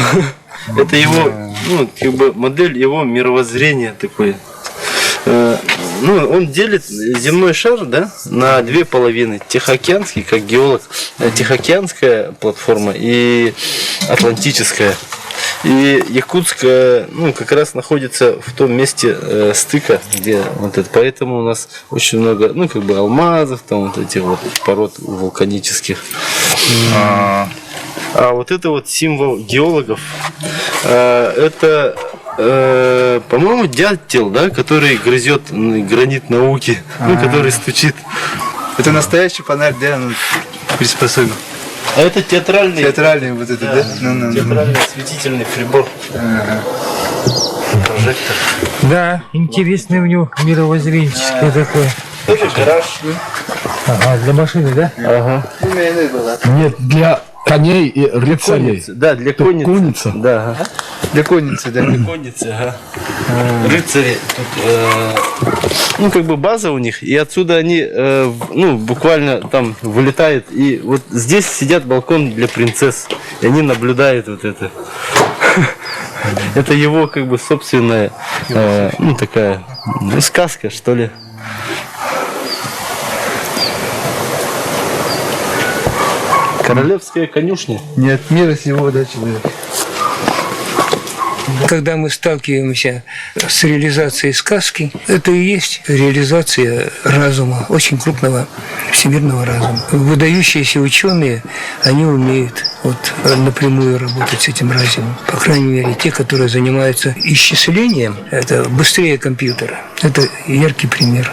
Это его, модель его мировоззрения такой. Он делит земной шар, да, на 2 половины. Тихоокеанский, как геолог, Тихоокеанская платформа и Атлантическая. И Якутская, как раз находится в том месте стыка, где вот это. Поэтому у нас очень много, алмазов, там вот этих вот пород вулканических. А вот это вот символ геологов. Это, по-моему, дятел, да, который грызет гранит науки, который стучит. Это настоящий фонарь, да, он приспособлен. А это театральный. Театральный вот это, да? Театральный осветительный прибор. Прожектор. Да, интересный у него мировоззренческий такой. Тоже гараж. Ага, для машины, да? Ага. Нет, для коней и рыцарей. Да, для конницы. Конница. Да, ага. Для конницы, да. Для конницы, ага. Рыцари. Тут, база у них, и отсюда они, буквально там вылетают. И вот здесь сидят балкон для принцесс, и они наблюдают вот это. Это его, собственная, такая, сказка, что ли. Королевская конюшня. Не от мира сего, да, человек. Когда мы сталкиваемся с реализацией сказки, это и есть реализация разума, очень крупного всемирного разума. Выдающиеся ученые, они умеют напрямую работать с этим разумом. По крайней мере, те, которые занимаются исчислением, это быстрее компьютера. Это яркий пример.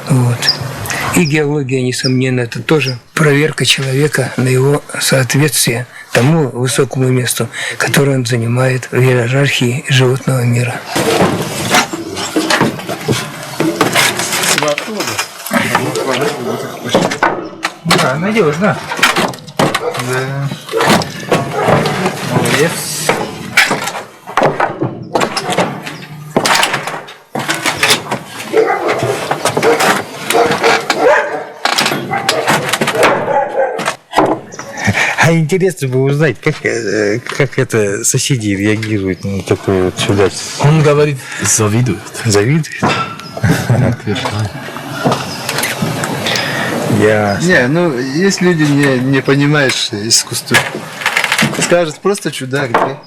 И геология, несомненно, это тоже проверка человека на его соответствие тому высокому месту, которое он занимает в иерархии животного мира. Да, надежно. Да. Молодец. А интересно бы узнать, как это соседи реагируют на такое вот сюда. Он говорит, завидует. Завидует? Ясно. Есть люди, не понимаешь искусство. Скажут, просто чудак, да?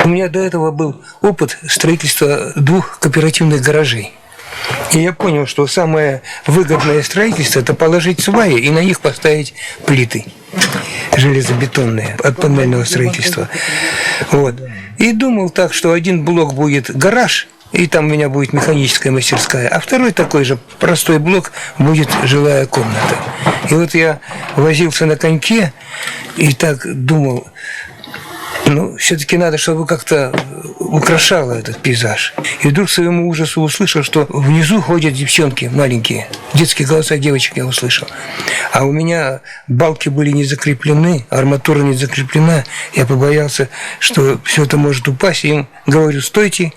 У меня до этого был опыт строительства 2 кооперативных гаражей. И я понял, что самое выгодное строительство – это положить сваи и на них поставить плиты железобетонные от панельного строительства. И думал так, что один блок будет гараж, и там у меня будет механическая мастерская, а второй такой же простой блок будет жилая комната. И я возился на коньке и так думал, все-таки надо, чтобы как-то украшало этот пейзаж. И вдруг к своему ужасу услышал, что внизу ходят девчонки маленькие. Детские голоса девочек я услышал. А у меня балки были не закреплены, арматура не закреплена. Я побоялся, что все это может упасть. И им говорю, стойте,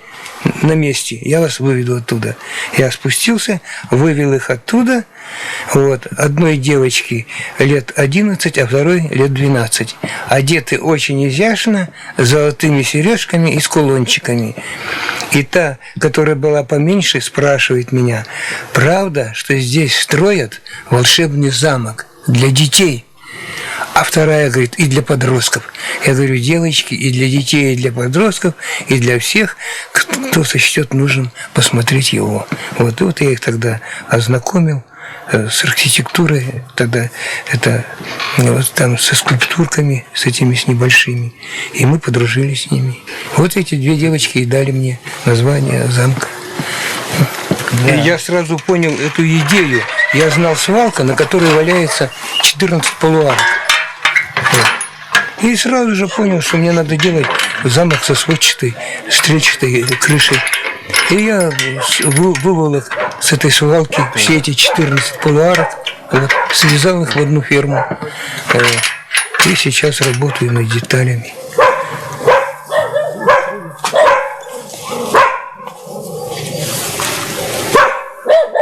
на месте, я вас выведу оттуда. Я спустился, вывел их оттуда. Вот. Одной девочке лет 11, а второй лет 12. Одеты очень изящно, с золотыми сережками и с кулончиками. И та, которая была поменьше, спрашивает меня, правда, что здесь строят волшебный замок для детей? А вторая говорит, и для подростков. Я говорю, девочки, и для детей, и для подростков, и для всех, кто сочтет нужным посмотреть его. Вот, и вот я их тогда ознакомил с архитектурой, тогда это вот там со скульптурками, с этими, с небольшими. И мы подружились с ними. Вот эти две девочки и дали мне название замка. Да. И я сразу понял эту идею. Я знал свалка, на которой валяется 14 полуарок. Вот. И сразу же понял, что мне надо делать замок со сводчатой, стрельчатой крышей. И я выволок с этой свалки все эти 14 полуарок, вот, связал их в одну ферму. И сейчас работаю над деталями.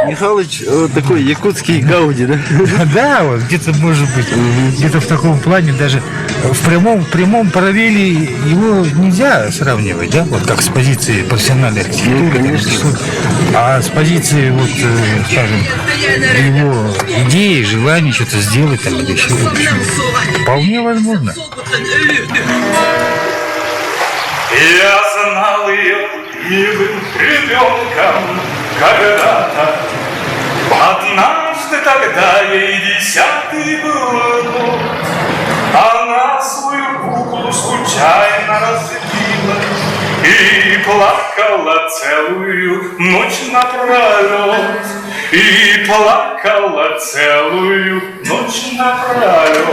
Михалыч такой якутский Гауди, да? Да, вот где-то может быть, где-то в таком плане, даже в прямом параллели его нельзя сравнивать, да, вот как с позиции профессиональной архитектуры, конечно. А с позиции, вот, скажем, его идеи, желания что-то сделать там или еще, вполне возможно. Я знал ее милым ребенком когда-то. Однажды тогда ей 10-й был год. Она свою куклу случайно разбила и плакала целую ночь напролет. И плакала целую ночь напролет.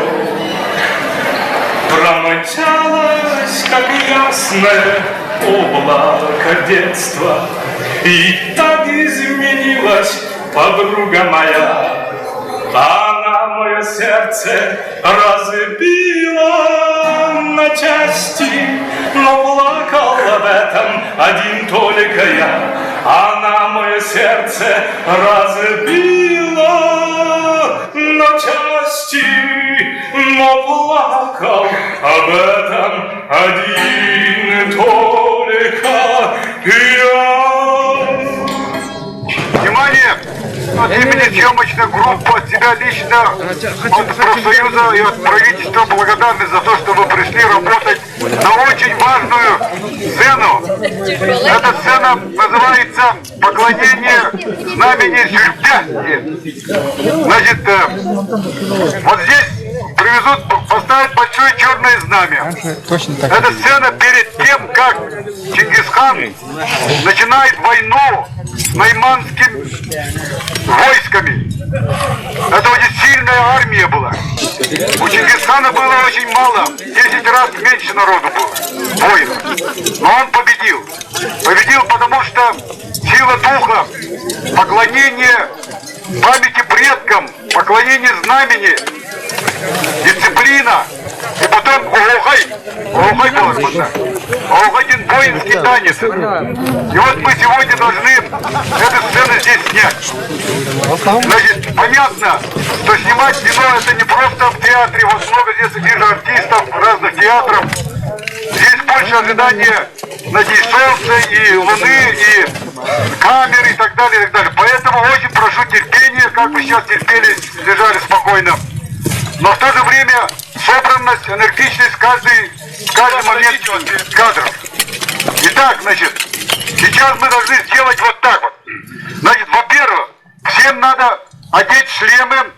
Промчалось, как ясное облако детства, и так изменилась подруга моя. Она мое сердце разбила на части, но плакал об этом один только я. Она мое сердце разбила на части, но плакал об этом один только я. Внимание! От имени съемочной группы, от себя лично, от профсоюза и от правительства благодарны за то, что вы пришли работать на очень важную сцену. Эта сцена называется «Поклонение знамени Жюльберти». Значит, вот здесь поставят большое черное знамя. Эта сцена перед тем, как Чингисхан начинает войну с найманскими войсками. Это очень сильная армия была. У Чингисхана было очень мало, 10 раз меньше народу было, воинов. Но он победил. Победил, потому что сила духа, поклонение памяти предкам, поклонение знамени, дисциплина. И потом Угухай был армата. Угухайдин воинский танец. И вот мы сегодня должны эту сцену здесь снять. Значит, понятно, что снимать кино это не просто в театре. Вот много здесь вижу артистов разных театров. Здесь больше ожидания, значит, солнца и луны, и камеры и так далее, и так далее. Поэтому очень прошу терпения, как вы сейчас терпели, лежали спокойно. Но в то же время собранность, энергичность каждый момент кадров. Итак, значит, сейчас мы должны сделать вот так вот. Значит, во-первых, всем надо одеть шлемы,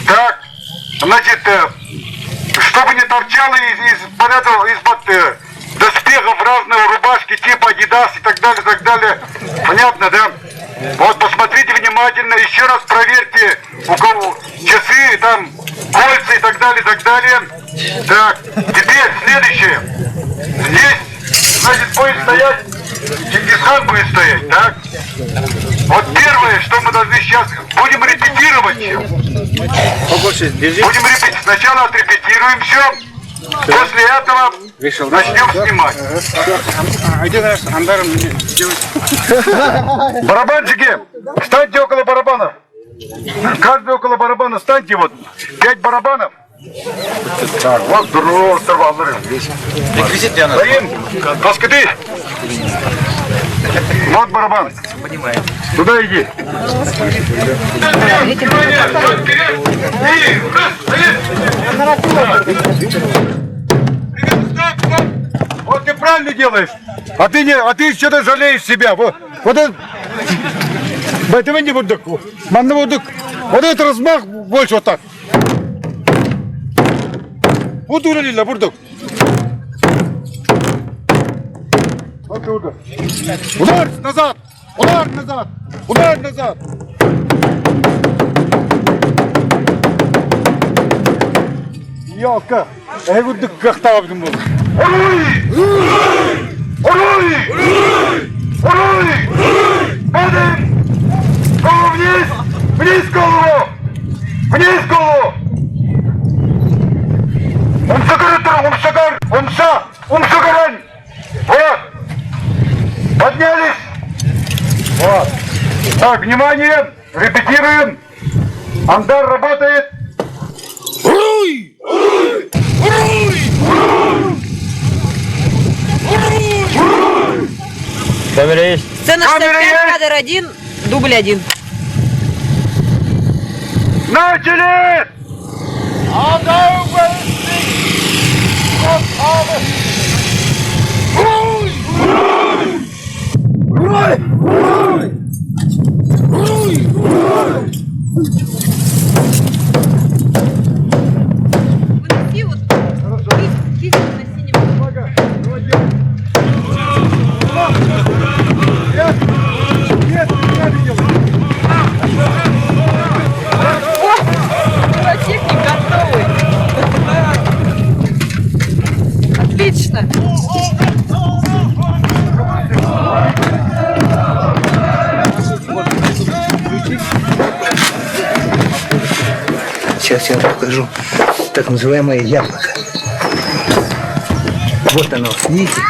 так, значит, чтобы не торчало из-под доспехов разные рубашки типа Adidas и так далее, понятно, да? Вот посмотрите внимательно, еще раз проверьте, у кого часы, там, кольца и так далее, Так, теперь следующее. Здесь, значит, будет стоять, Чингисхан будет стоять, так? Вот первое, что мы должны сейчас, будем репетировать все. Будем репетировать, сначала отрепетируем все, После этого начнем снимать. Барабанщики, встаньте около барабанов. Каждый около барабана встаньте, вот 5 барабанов. Так, вот здорово, сорвал. Стоим, доскоты. Вот барабан. Туда иди. Вот ты правильно делаешь. А ты что-то жалеешь себя. Вот это. Это не бурдук. Вот этот размах больше вот так. Вот уралила бурдук. Удар назад! Удар назад! Удар назад! Ёлка! Эй, вот как там был. Уруй! Падаем! Голову вниз! Вниз голову! Вниз голову! Умшагарань! Вот! Поднялись! Вот! Так, внимание! Репетируем! Андар работает! Уруй! Камера есть. Сцена 65, кадр 1, дубль 1. Начали! Отлично! Сейчас я вам покажу так называемое яблоко. Вот оно, видите?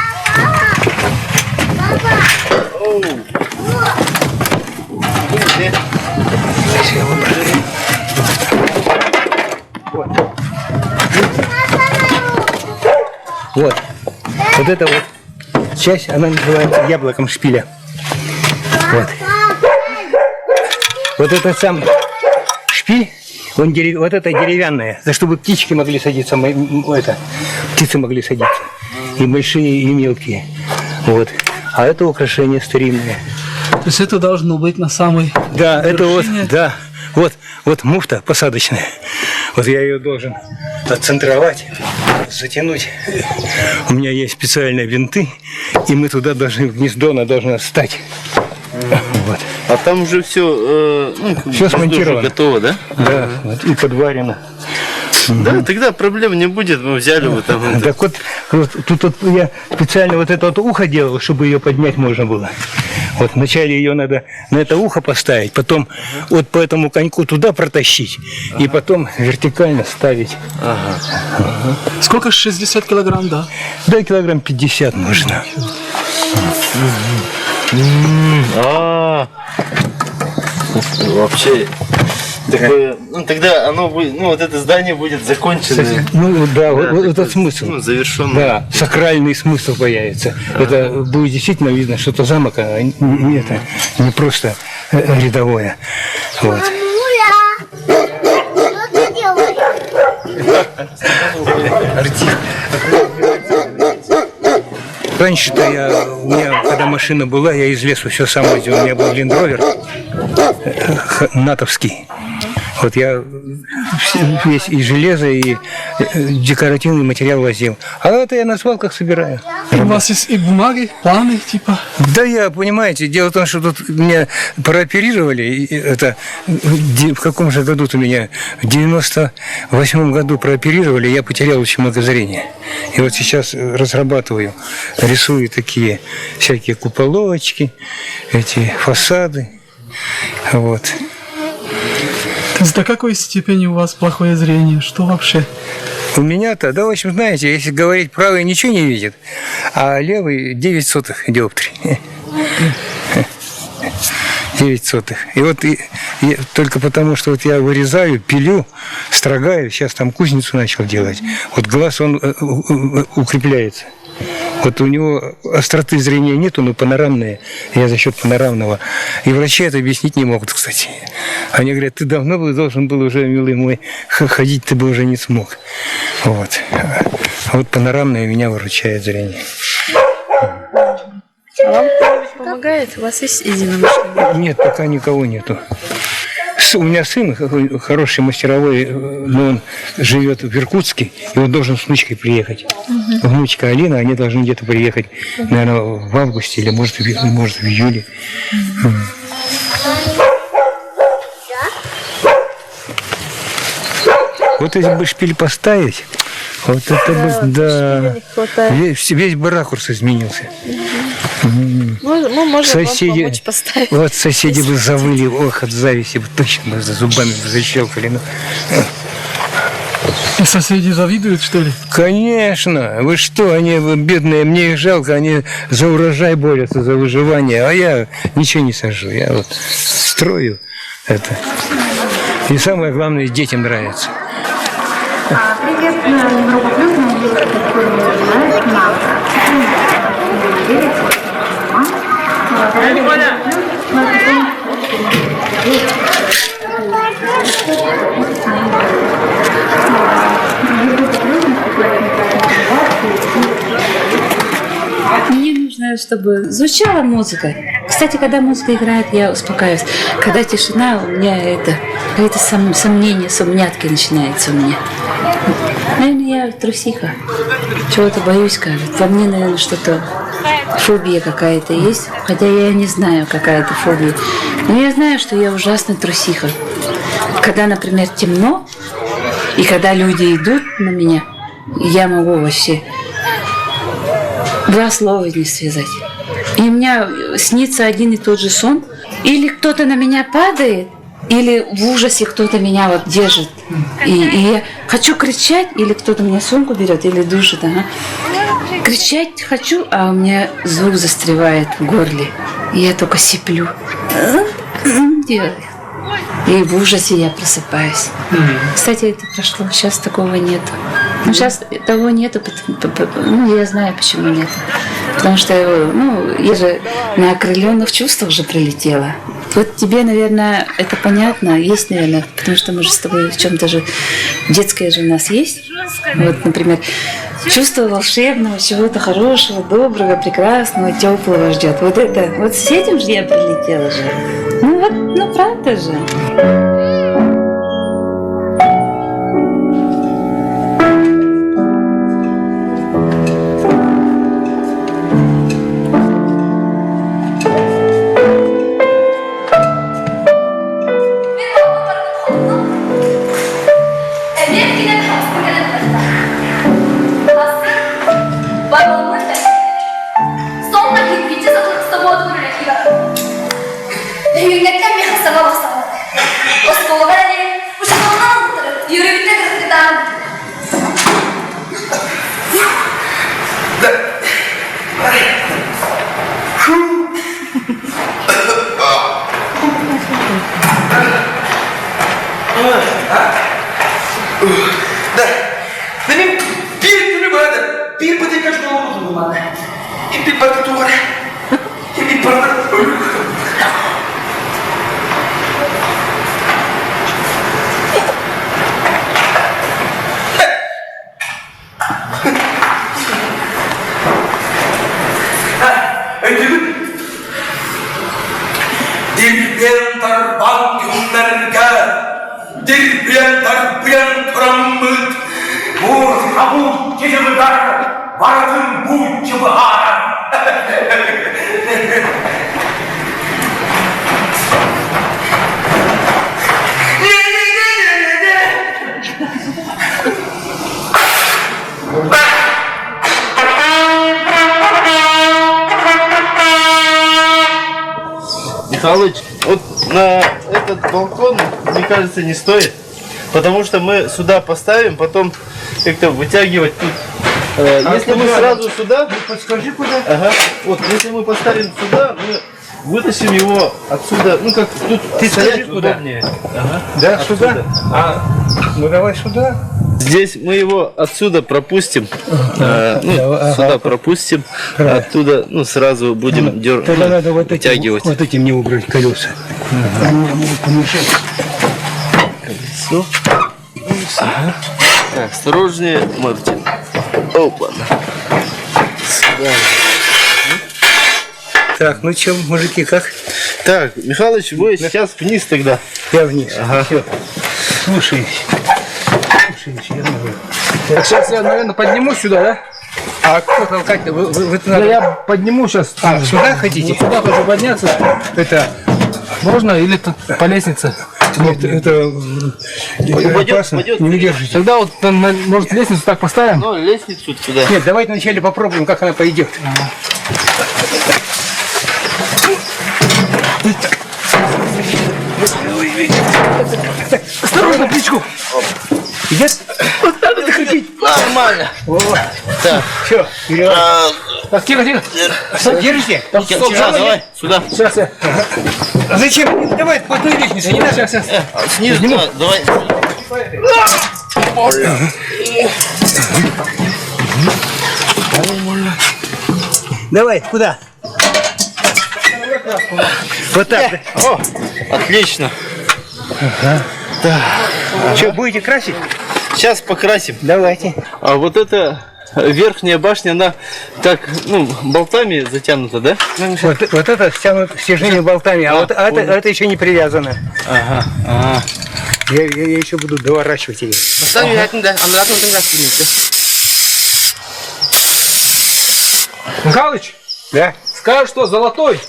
Сейчас я его проверю. Вот. Вот эта вот часть, она называется яблоком шпиля. Вот. Вот этот сам шпиль, он вот это деревянное, за чтобы птички могли садиться, птицы могли садиться. И большие, и мелкие. Вот. А это украшение старинное. То есть это должно быть на самой Да, вершине. это вот, да. Вот муфта посадочная. Вот я ее должен отцентровать, затянуть. У меня есть специальные винты, и мы туда должны, в гнездо она должна встать. Вот. А там уже все, все смонтировано. Готово, да? Да, вот, и подварено. Да, тогда проблем не будет, мы взяли вот там. Так вот тут вот я специально вот это вот ухо делал, чтобы ее поднять можно было. Вот вначале ее надо на это ухо поставить, потом вот по этому коньку туда протащить, и потом вертикально ставить. Сколько? 60 килограмм, да? Да, килограмм 50 нужно. Вообще такое, тогда оно будет, вот это здание будет закончено. Ну да, вот этот смысл. Завершенный. Да, сакральный смысл появится. Это будет действительно видно, что это замок, а это не просто рядовое. Вот. Раньше-то у меня, когда машина была, я из лесу все сам возил. У меня был Land Rover натовский. Вот я весь и железо, и декоративный материал возил. А это я на свалках собираю. У вас есть и бумаги, планы, типа? Да я, понимаете, дело в том, что тут меня прооперировали. И это в каком же году-то меня? В 98 году прооперировали, я потерял очень много зрения. И вот сейчас разрабатываю, рисую такие всякие куполочки, эти фасады. Вот. То есть до какой степени у вас плохое зрение? Что вообще? У меня-то, да, в общем, знаете, если говорить, правый ничего не видит, а левый 9 сотых диоптрий. 9 сотых. И вот только потому, что вот я вырезаю, пилю, строгаю, сейчас там кузницу начал делать, вот глаз, он укрепляется. Вот у него остроты зрения нету, но панорамные. Я за счет панорамного. И врачи это объяснить не могут, кстати. Они говорят, ты давно бы должен был уже, милый мой, ходить ты бы уже не смог. Вот. А вот панорамное меня выручает зрение. А вам кто-нибудь помогает? У вас есть единомышленники? Нет, пока никого нету. У меня сын хороший мастеровой, но он живет в Иркутске, и он должен с внучкой приехать. Внучка Алина, они должны где-то приехать, наверное, в августе или может в июле. Вот если бы шпиль поставить, вот это бы, да, весь бы ракурс изменился. Мы можем вам помочь поставить. Вот соседи бы завыли, ох, от зависти, бы точно бы за зубами бы защелкали. Ну. И соседи завидуют, что ли? Конечно. Вы что, они бедные, мне их жалко, они за урожай борются, за выживание, а я ничего не сажу. Я вот строю это. И самое главное, детям нравится. Привет, Европа Плюс, Мне нужно, чтобы звучала музыка. Кстати, когда музыка играет, я успокаиваюсь. Когда тишина, у меня это какое-то сомнение, сомнятки начинается у меня. Наверное, я трусиха. Чего-то боюсь, кажется. Во мне, наверное, что-то, фобия какая-то есть. Хотя я не знаю, какая это фобия. Но я знаю, что я ужасно трусиха. Когда, например, темно, и когда люди идут на меня, я могу вообще два слова не связать. И у меня снится один и тот же сон. Или кто-то на меня падает, или в ужасе кто-то меня вот держит. И я хочу кричать, или кто-то мне сумку берет, или душит. Ага. Кричать хочу, а у меня звук застревает в горле. И я только сиплю. Делаю. И в ужасе я просыпаюсь. Кстати, это прошло. Сейчас такого нет. Ну, сейчас того нету, ну, я знаю, почему нет. Потому что, я же на окрыленных чувствах же прилетела. Вот тебе, наверное, это понятно, есть, наверное, потому что мы же с тобой в чем-то же, детское же у нас есть. Вот, например, чувство волшебного, чего-то хорошего, доброго, прекрасного, теплого ждет. Вот это, вот с этим же я прилетела же. Ну вот, ну правда же. Михалыч, вот на этот балкон, мне кажется, не стоит. Потому что мы сюда поставим, потом как-то вытягивать тут. Если мы сразу сюда, подскажи куда. ага, вот если мы поставим сюда, мы вытащим его отсюда, ну как тут Ты стоять скажи, куда? удобнее. Ага. Да, Отсюда. сюда? Ну давай сюда. Здесь мы его отсюда пропустим, ага. сюда пропустим, оттуда сразу будем Тогда надо вот вытягивать. вот этим не убрать колеса. Они могут помешать. Колесо. Ага. Так, осторожнее, Мартин. Опа. Сюда. Так, ну что, мужики, как? Так, Михалыч, вы сейчас вниз тогда. Я вниз. Ага. Все. Слушай, я могу. Так, сейчас я, наверное, подниму сюда, да? А кто толкать-то? Вы Да я подниму сейчас. А, сюда хотите? Вот сюда хочу подняться. Это Можно или тут по лестнице? нет, это опасно, упадет. не выдержите. Тогда вот, может, лестницу так поставим? Ну, лестницу сюда. Нет, давайте вначале попробуем, как она пойдет. Осторожно, плечку. Идет? Вот надо дохотить. Нормально. Так, все, Так, тихо, тихо. держите. Сейчас, давай, сюда. Сейчас я. А зачем? Давай по той лестнице, не надо. Сейчас. Снизу, давай. Давай, куда? Вот так. О, отлично. Что, будете красить? Сейчас покрасим. Давайте. А вот эта верхняя башня, она так, болтами затянута, да? Вот это стянут стяжными болтами, а вот это еще не привязано. Ага, ага. Я еще буду доворачивать ее. Михалыч, Да? скажешь, что золотой?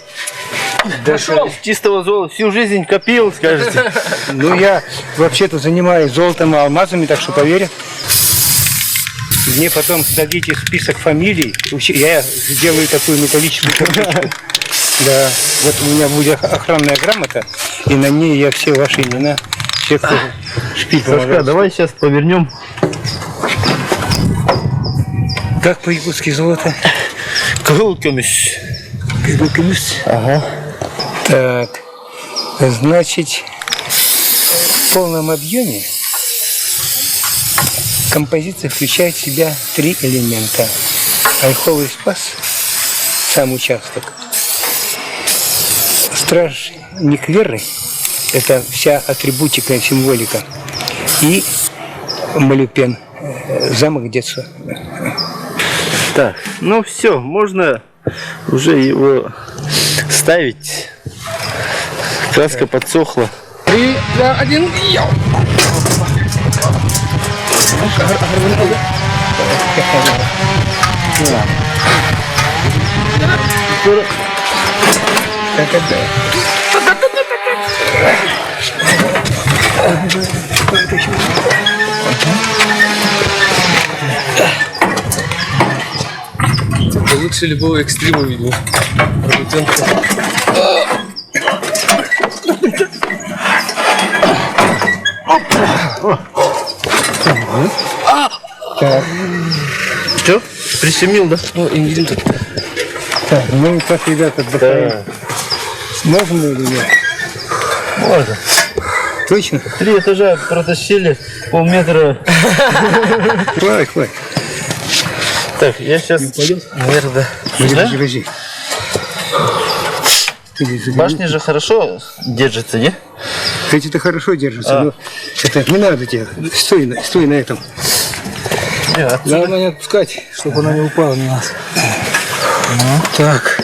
Да что, из чистого золота всю жизнь копил, скажете. Ну, я вообще-то занимаюсь золотом и алмазами, так что поверь. Мне потом дадите список фамилий, я сделаю такую металлическую табличку. Да, вот у меня будет охранная грамота, и на ней я все ваши имена, все, кто шпиль Сашка, помогает. давай сейчас повернем. Как по-якутски золото? Кругкомиш. Ага. Так, значит, в полном объеме композиция включает в себя 3 элемента. Ольховый спас, сам участок. Стражник веры, это вся атрибутика и символика. И Малюпен, замок детства. Так, ну все, можно уже его ставить. Краска подсохла. 3, 2, 1, йоу! Это лучше любого экстрима видел. Так. Что? Прищемил, да? Ну, Ингрид тут. Так, ну как, ребята, отдыхаем. Можно или нет? Можно. Точно? 3 этажа протащили, полметра. Хватит. Так, я сейчас, наверное, Подожди. Башня же хорошо держится, не? Хоть это хорошо держится, но это не надо тебе. Стой на этом. Главное не отпускать, чтобы она не упала на нас. Так.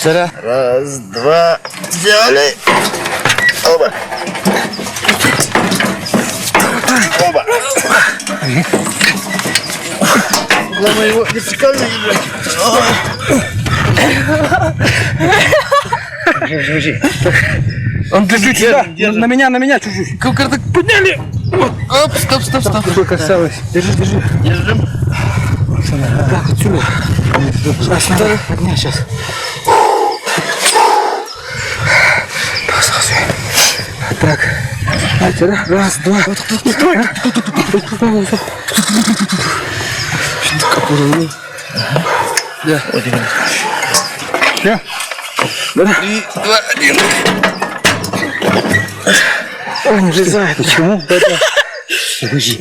Раз, два, взяли. Оба. Оба. Главное его вертикально Держи. Он чуть-чуть сюда, на меня чуть-чуть. Как так подняли. Оп, стоп. Сколько осталось? Держи. держим. Так, отсюда. Сейчас надо поднять сейчас. Так. Раз, два. Стой! Как уровень. Да. Все. 3, 2, 1. Ой, не влезает. Почему? Подожди.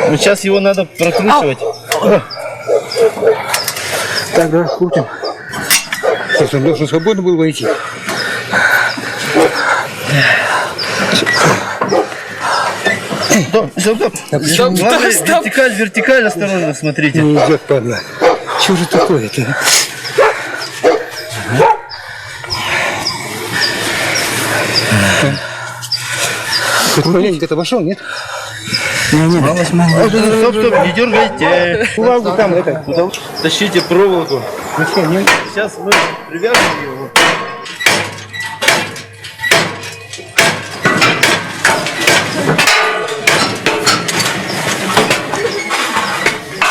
Ну сейчас его надо прокручивать. Так, да, крутим. Слушай, он должен свободно был войти. Стоп. Вертикаль, осторожно, смотрите. Не идет, падла. Что же такое-то? Хоть маленько-то вошел, нет? Стоп, не дергайте. Кувалду там, это. Тащите проволоку. Ну что, не... Сейчас мы привяжем его.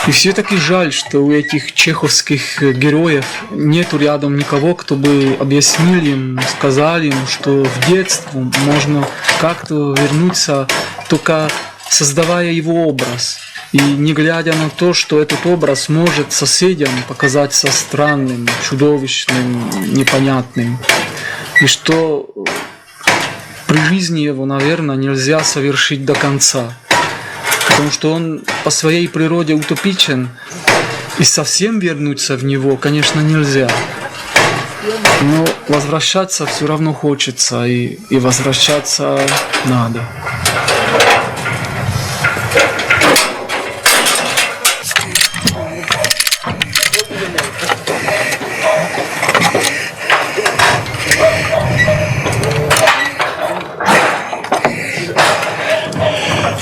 И все-таки жаль, что у этих чеховских героев нету рядом никого, кто бы объяснил им, сказал им, что в детство можно как-то вернуться, только создавая его образ. И не глядя на то, что этот образ может соседям показаться странным, чудовищным, непонятным. И что при жизни его, наверное, нельзя совершить до конца. Потому что он по своей природе утопичен, и совсем вернуться в него, конечно, нельзя. Но возвращаться все равно хочется, и возвращаться надо.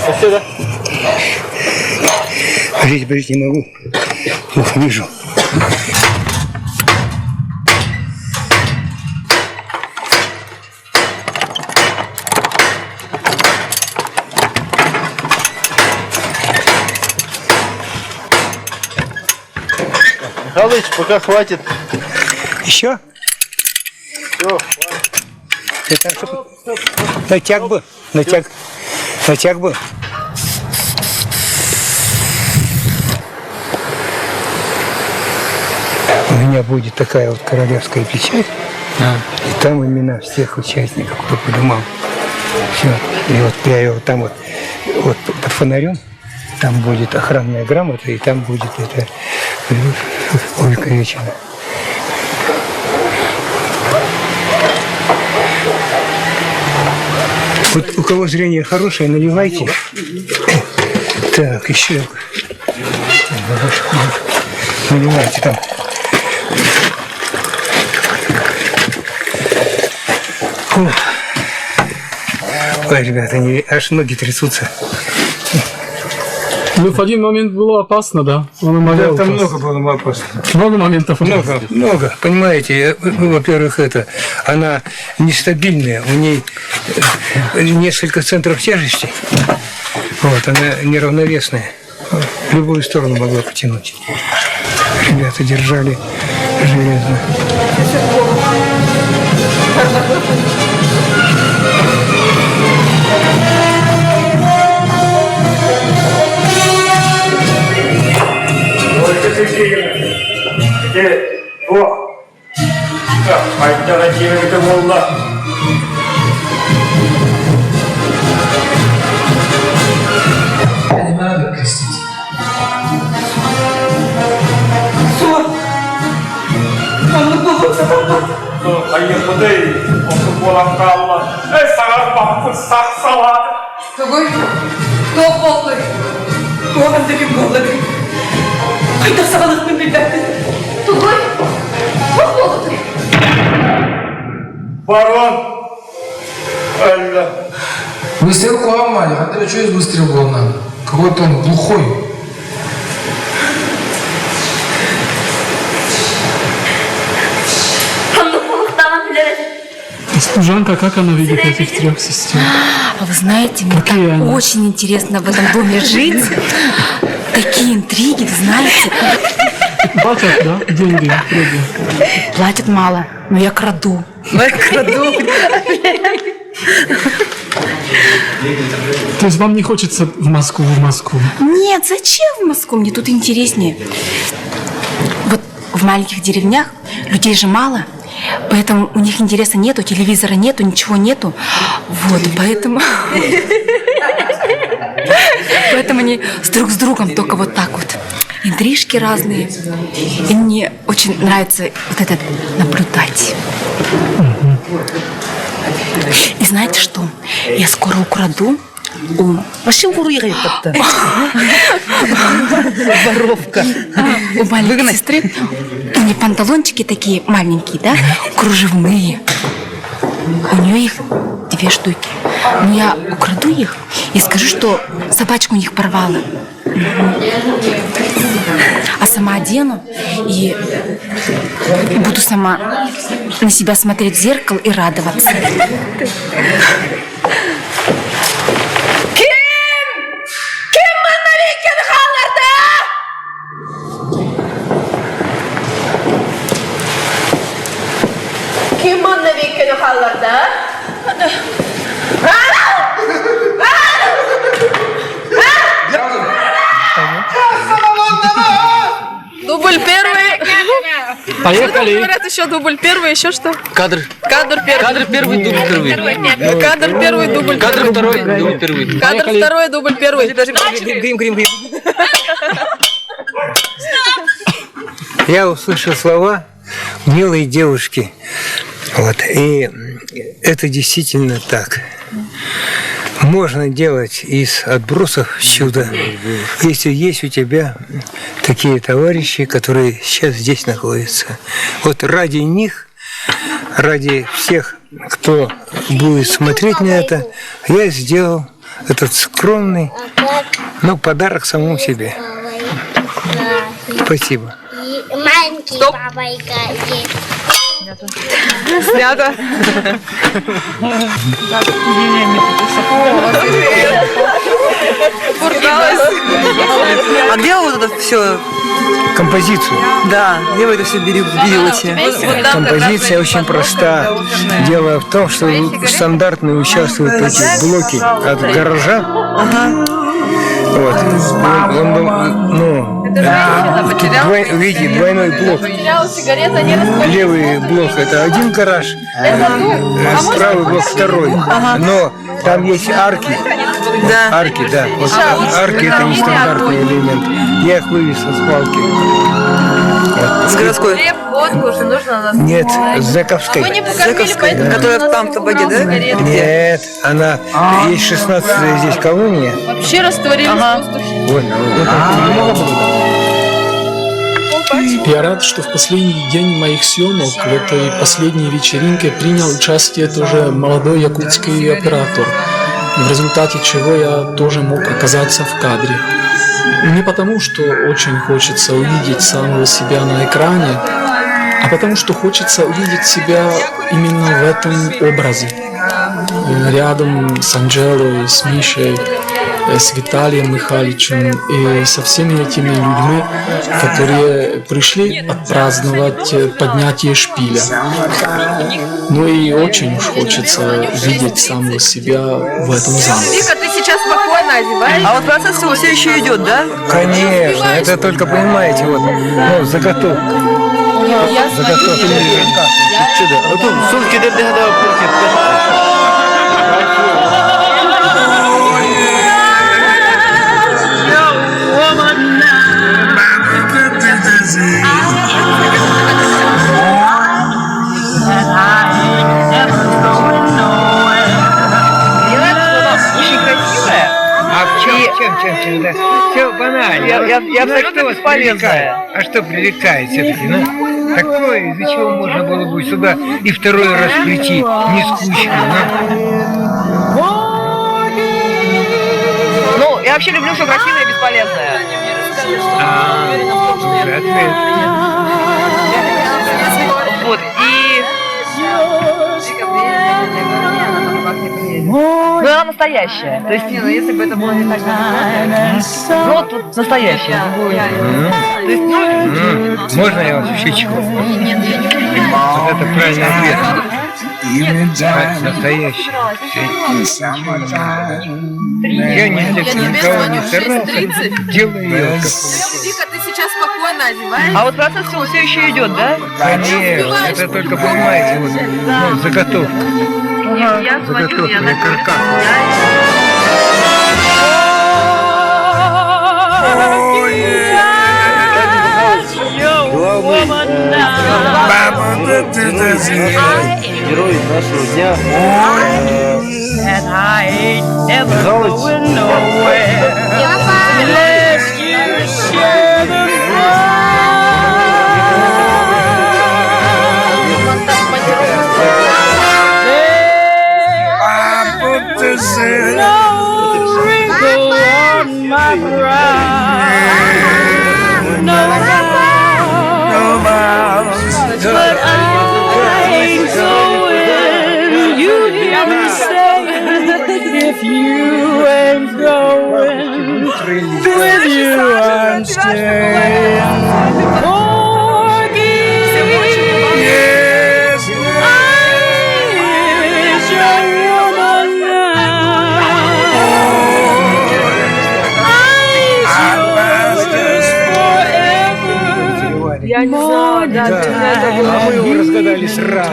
Спасибо. Подождите, не могу. Ух, вижу. Михалыч, пока хватит. Еще? Все, это чтобы... Натяг бы. Натяг бы. У меня будет такая вот королевская печать. И там имена всех участников, кто поднимал. Все. И вот я его там вот под фонарем, там будет охранная грамота, и там будет это увековечено. Вот у кого зрение хорошее, наливайте. Так, еще. Наливайте там. Фу. Ой, ребята, аж ноги трясутся. Ну, в один момент было опасно, да? Да, там много было опасно. Много моментов. Много. Понимаете, во-первых, она нестабильная, у ней несколько центров тяжести. Вот, она неравновесная. В любую сторону могла потянуть. Ребята держали железно. Не надо крестить. Тугой, кто полный? Туган деген болды. Қайта сағалықпен білбәпті. Тугой, кто болды? Барон! Аллах! Выстрел поломали, хотя что из выстрел был надо? Какой-то он глухой. Служанка, как она видит этих трех сестер? А вы знаете, мне так очень интересно в этом доме жить. Такие интриги, знаете. Платят, да? Деньги. Платят мало, но я краду. Я краду. То есть вам не хочется в Москву? Нет, зачем в Москву? Мне тут интереснее. Вот в маленьких деревнях людей же мало, поэтому у них интереса нету, телевизора нету, ничего нету. Вот, поэтому... Поэтому они друг с другом только вот так вот. Интрижки разные. И мне очень нравится вот это наблюдать. И знаете что? Я скоро украду Воровка. у маленькой сестры. У нее панталончики такие маленькие, да? Кружевные. У нее их 2 штуки. Но я украду их и скажу, что собачка у них порвала. А сама одену и буду сама на себя смотреть в зеркало и радоваться. Kim anna vilken hallarda? Дубль первый. Поехали. Говорят, еще дубль первый, еще что? Кадр. Кадр первый. Кадр первый, дубль первый. Кадр первый, дубль Кадр первый. второй, дубль первый. Кадр второй, дубль первый. Грим. Я услышал слова «милые девушки». Вот. И это действительно так. Можно делать из отбросов чудо, если есть у тебя такие товарищи, которые сейчас здесь находятся. Вот ради них, ради всех, кто будет смотреть на это, я сделал этот скромный, но подарок самому себе. Спасибо. Стоп. Снято. А где вы вот это все? Композицию. Да, где вы это все берете? Композиция очень проста. Дело в том, что стандартные участвуют эти блоки от гаража. Вот. Тут видите, двойной блок. Левый блок – это один гараж, правый блок – второй. Но там есть арки. Да. Арки, да. Вот арки – это нестандартный элемент. Я их вывез с палки. С городской? Нет, с Заковской. Которая там в Табаге, да? Нет, она есть 16 здесь колония. Вообще растворились в воздухе. Вот. Я рад, что в последний день моих съемок в этой последней вечеринке принял участие тоже молодой якутский оператор, в результате чего я тоже мог оказаться в кадре. Не потому, что очень хочется увидеть самого себя на экране, а потому, что хочется увидеть себя именно в этом образе. Рядом с Анжелой, с Мишей, с Виталием Михайловичем и со всеми этими людьми, которые пришли отпраздновать поднятие шпиля. Ну и очень уж хочется видеть самого себя в этом зале. Вика, ты сейчас спокойно одеваешь. А вот процесс все еще идет, да? Конечно, это только, понимаете, вот, ну, заготовка. Заготовка. Чем, да? Все банально. Я абсолютно бесполезная. А что привлекает все-таки? Ну, такое, из-за чего можно было бы сюда и второй раз прийти, не скучно. Ну, я вообще люблю все красивое и бесполезное. Вот, и... Ну, она настоящая. То есть, если бы это было не так, ну, вот тут настоящая. То есть, Можно я вас еще чего? Вот это правильный ответ. Как настоящий. Я не никого не делаю ее. Вика, ты сейчас спокойно одеваешь. А вот процесс все еще идет, да? Конечно, это только понимаете, вот, ну, заготовка. Я звоню, Заготовка, я на каркас. Герой нашего дня. And I ain't never going nowhere unless you share the fun. No wrinkle on my brow, no miles, but I ain't going. You hear me saying, if you ain't going, with you I'm staying. Porgy, yes, I is your woman now. I is yours forever. Я не знала, да, А мы его разгадали сразу.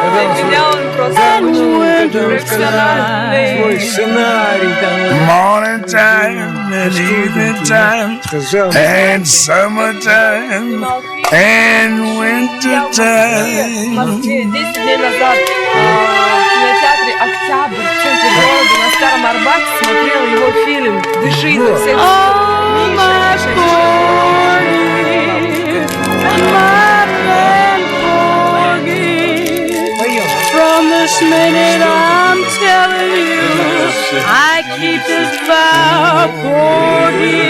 для меня он просто очень профессиональный. Свой сценарий там. Morning time and evening time and summertime and winter В time. Москве 10 дней назад в кинотеатре «Октябрь» в центре города на Старом Арбате смотрела его фильм «Дыши изо всех сил». From this minute I'm telling you, I keep this vow, Porgy.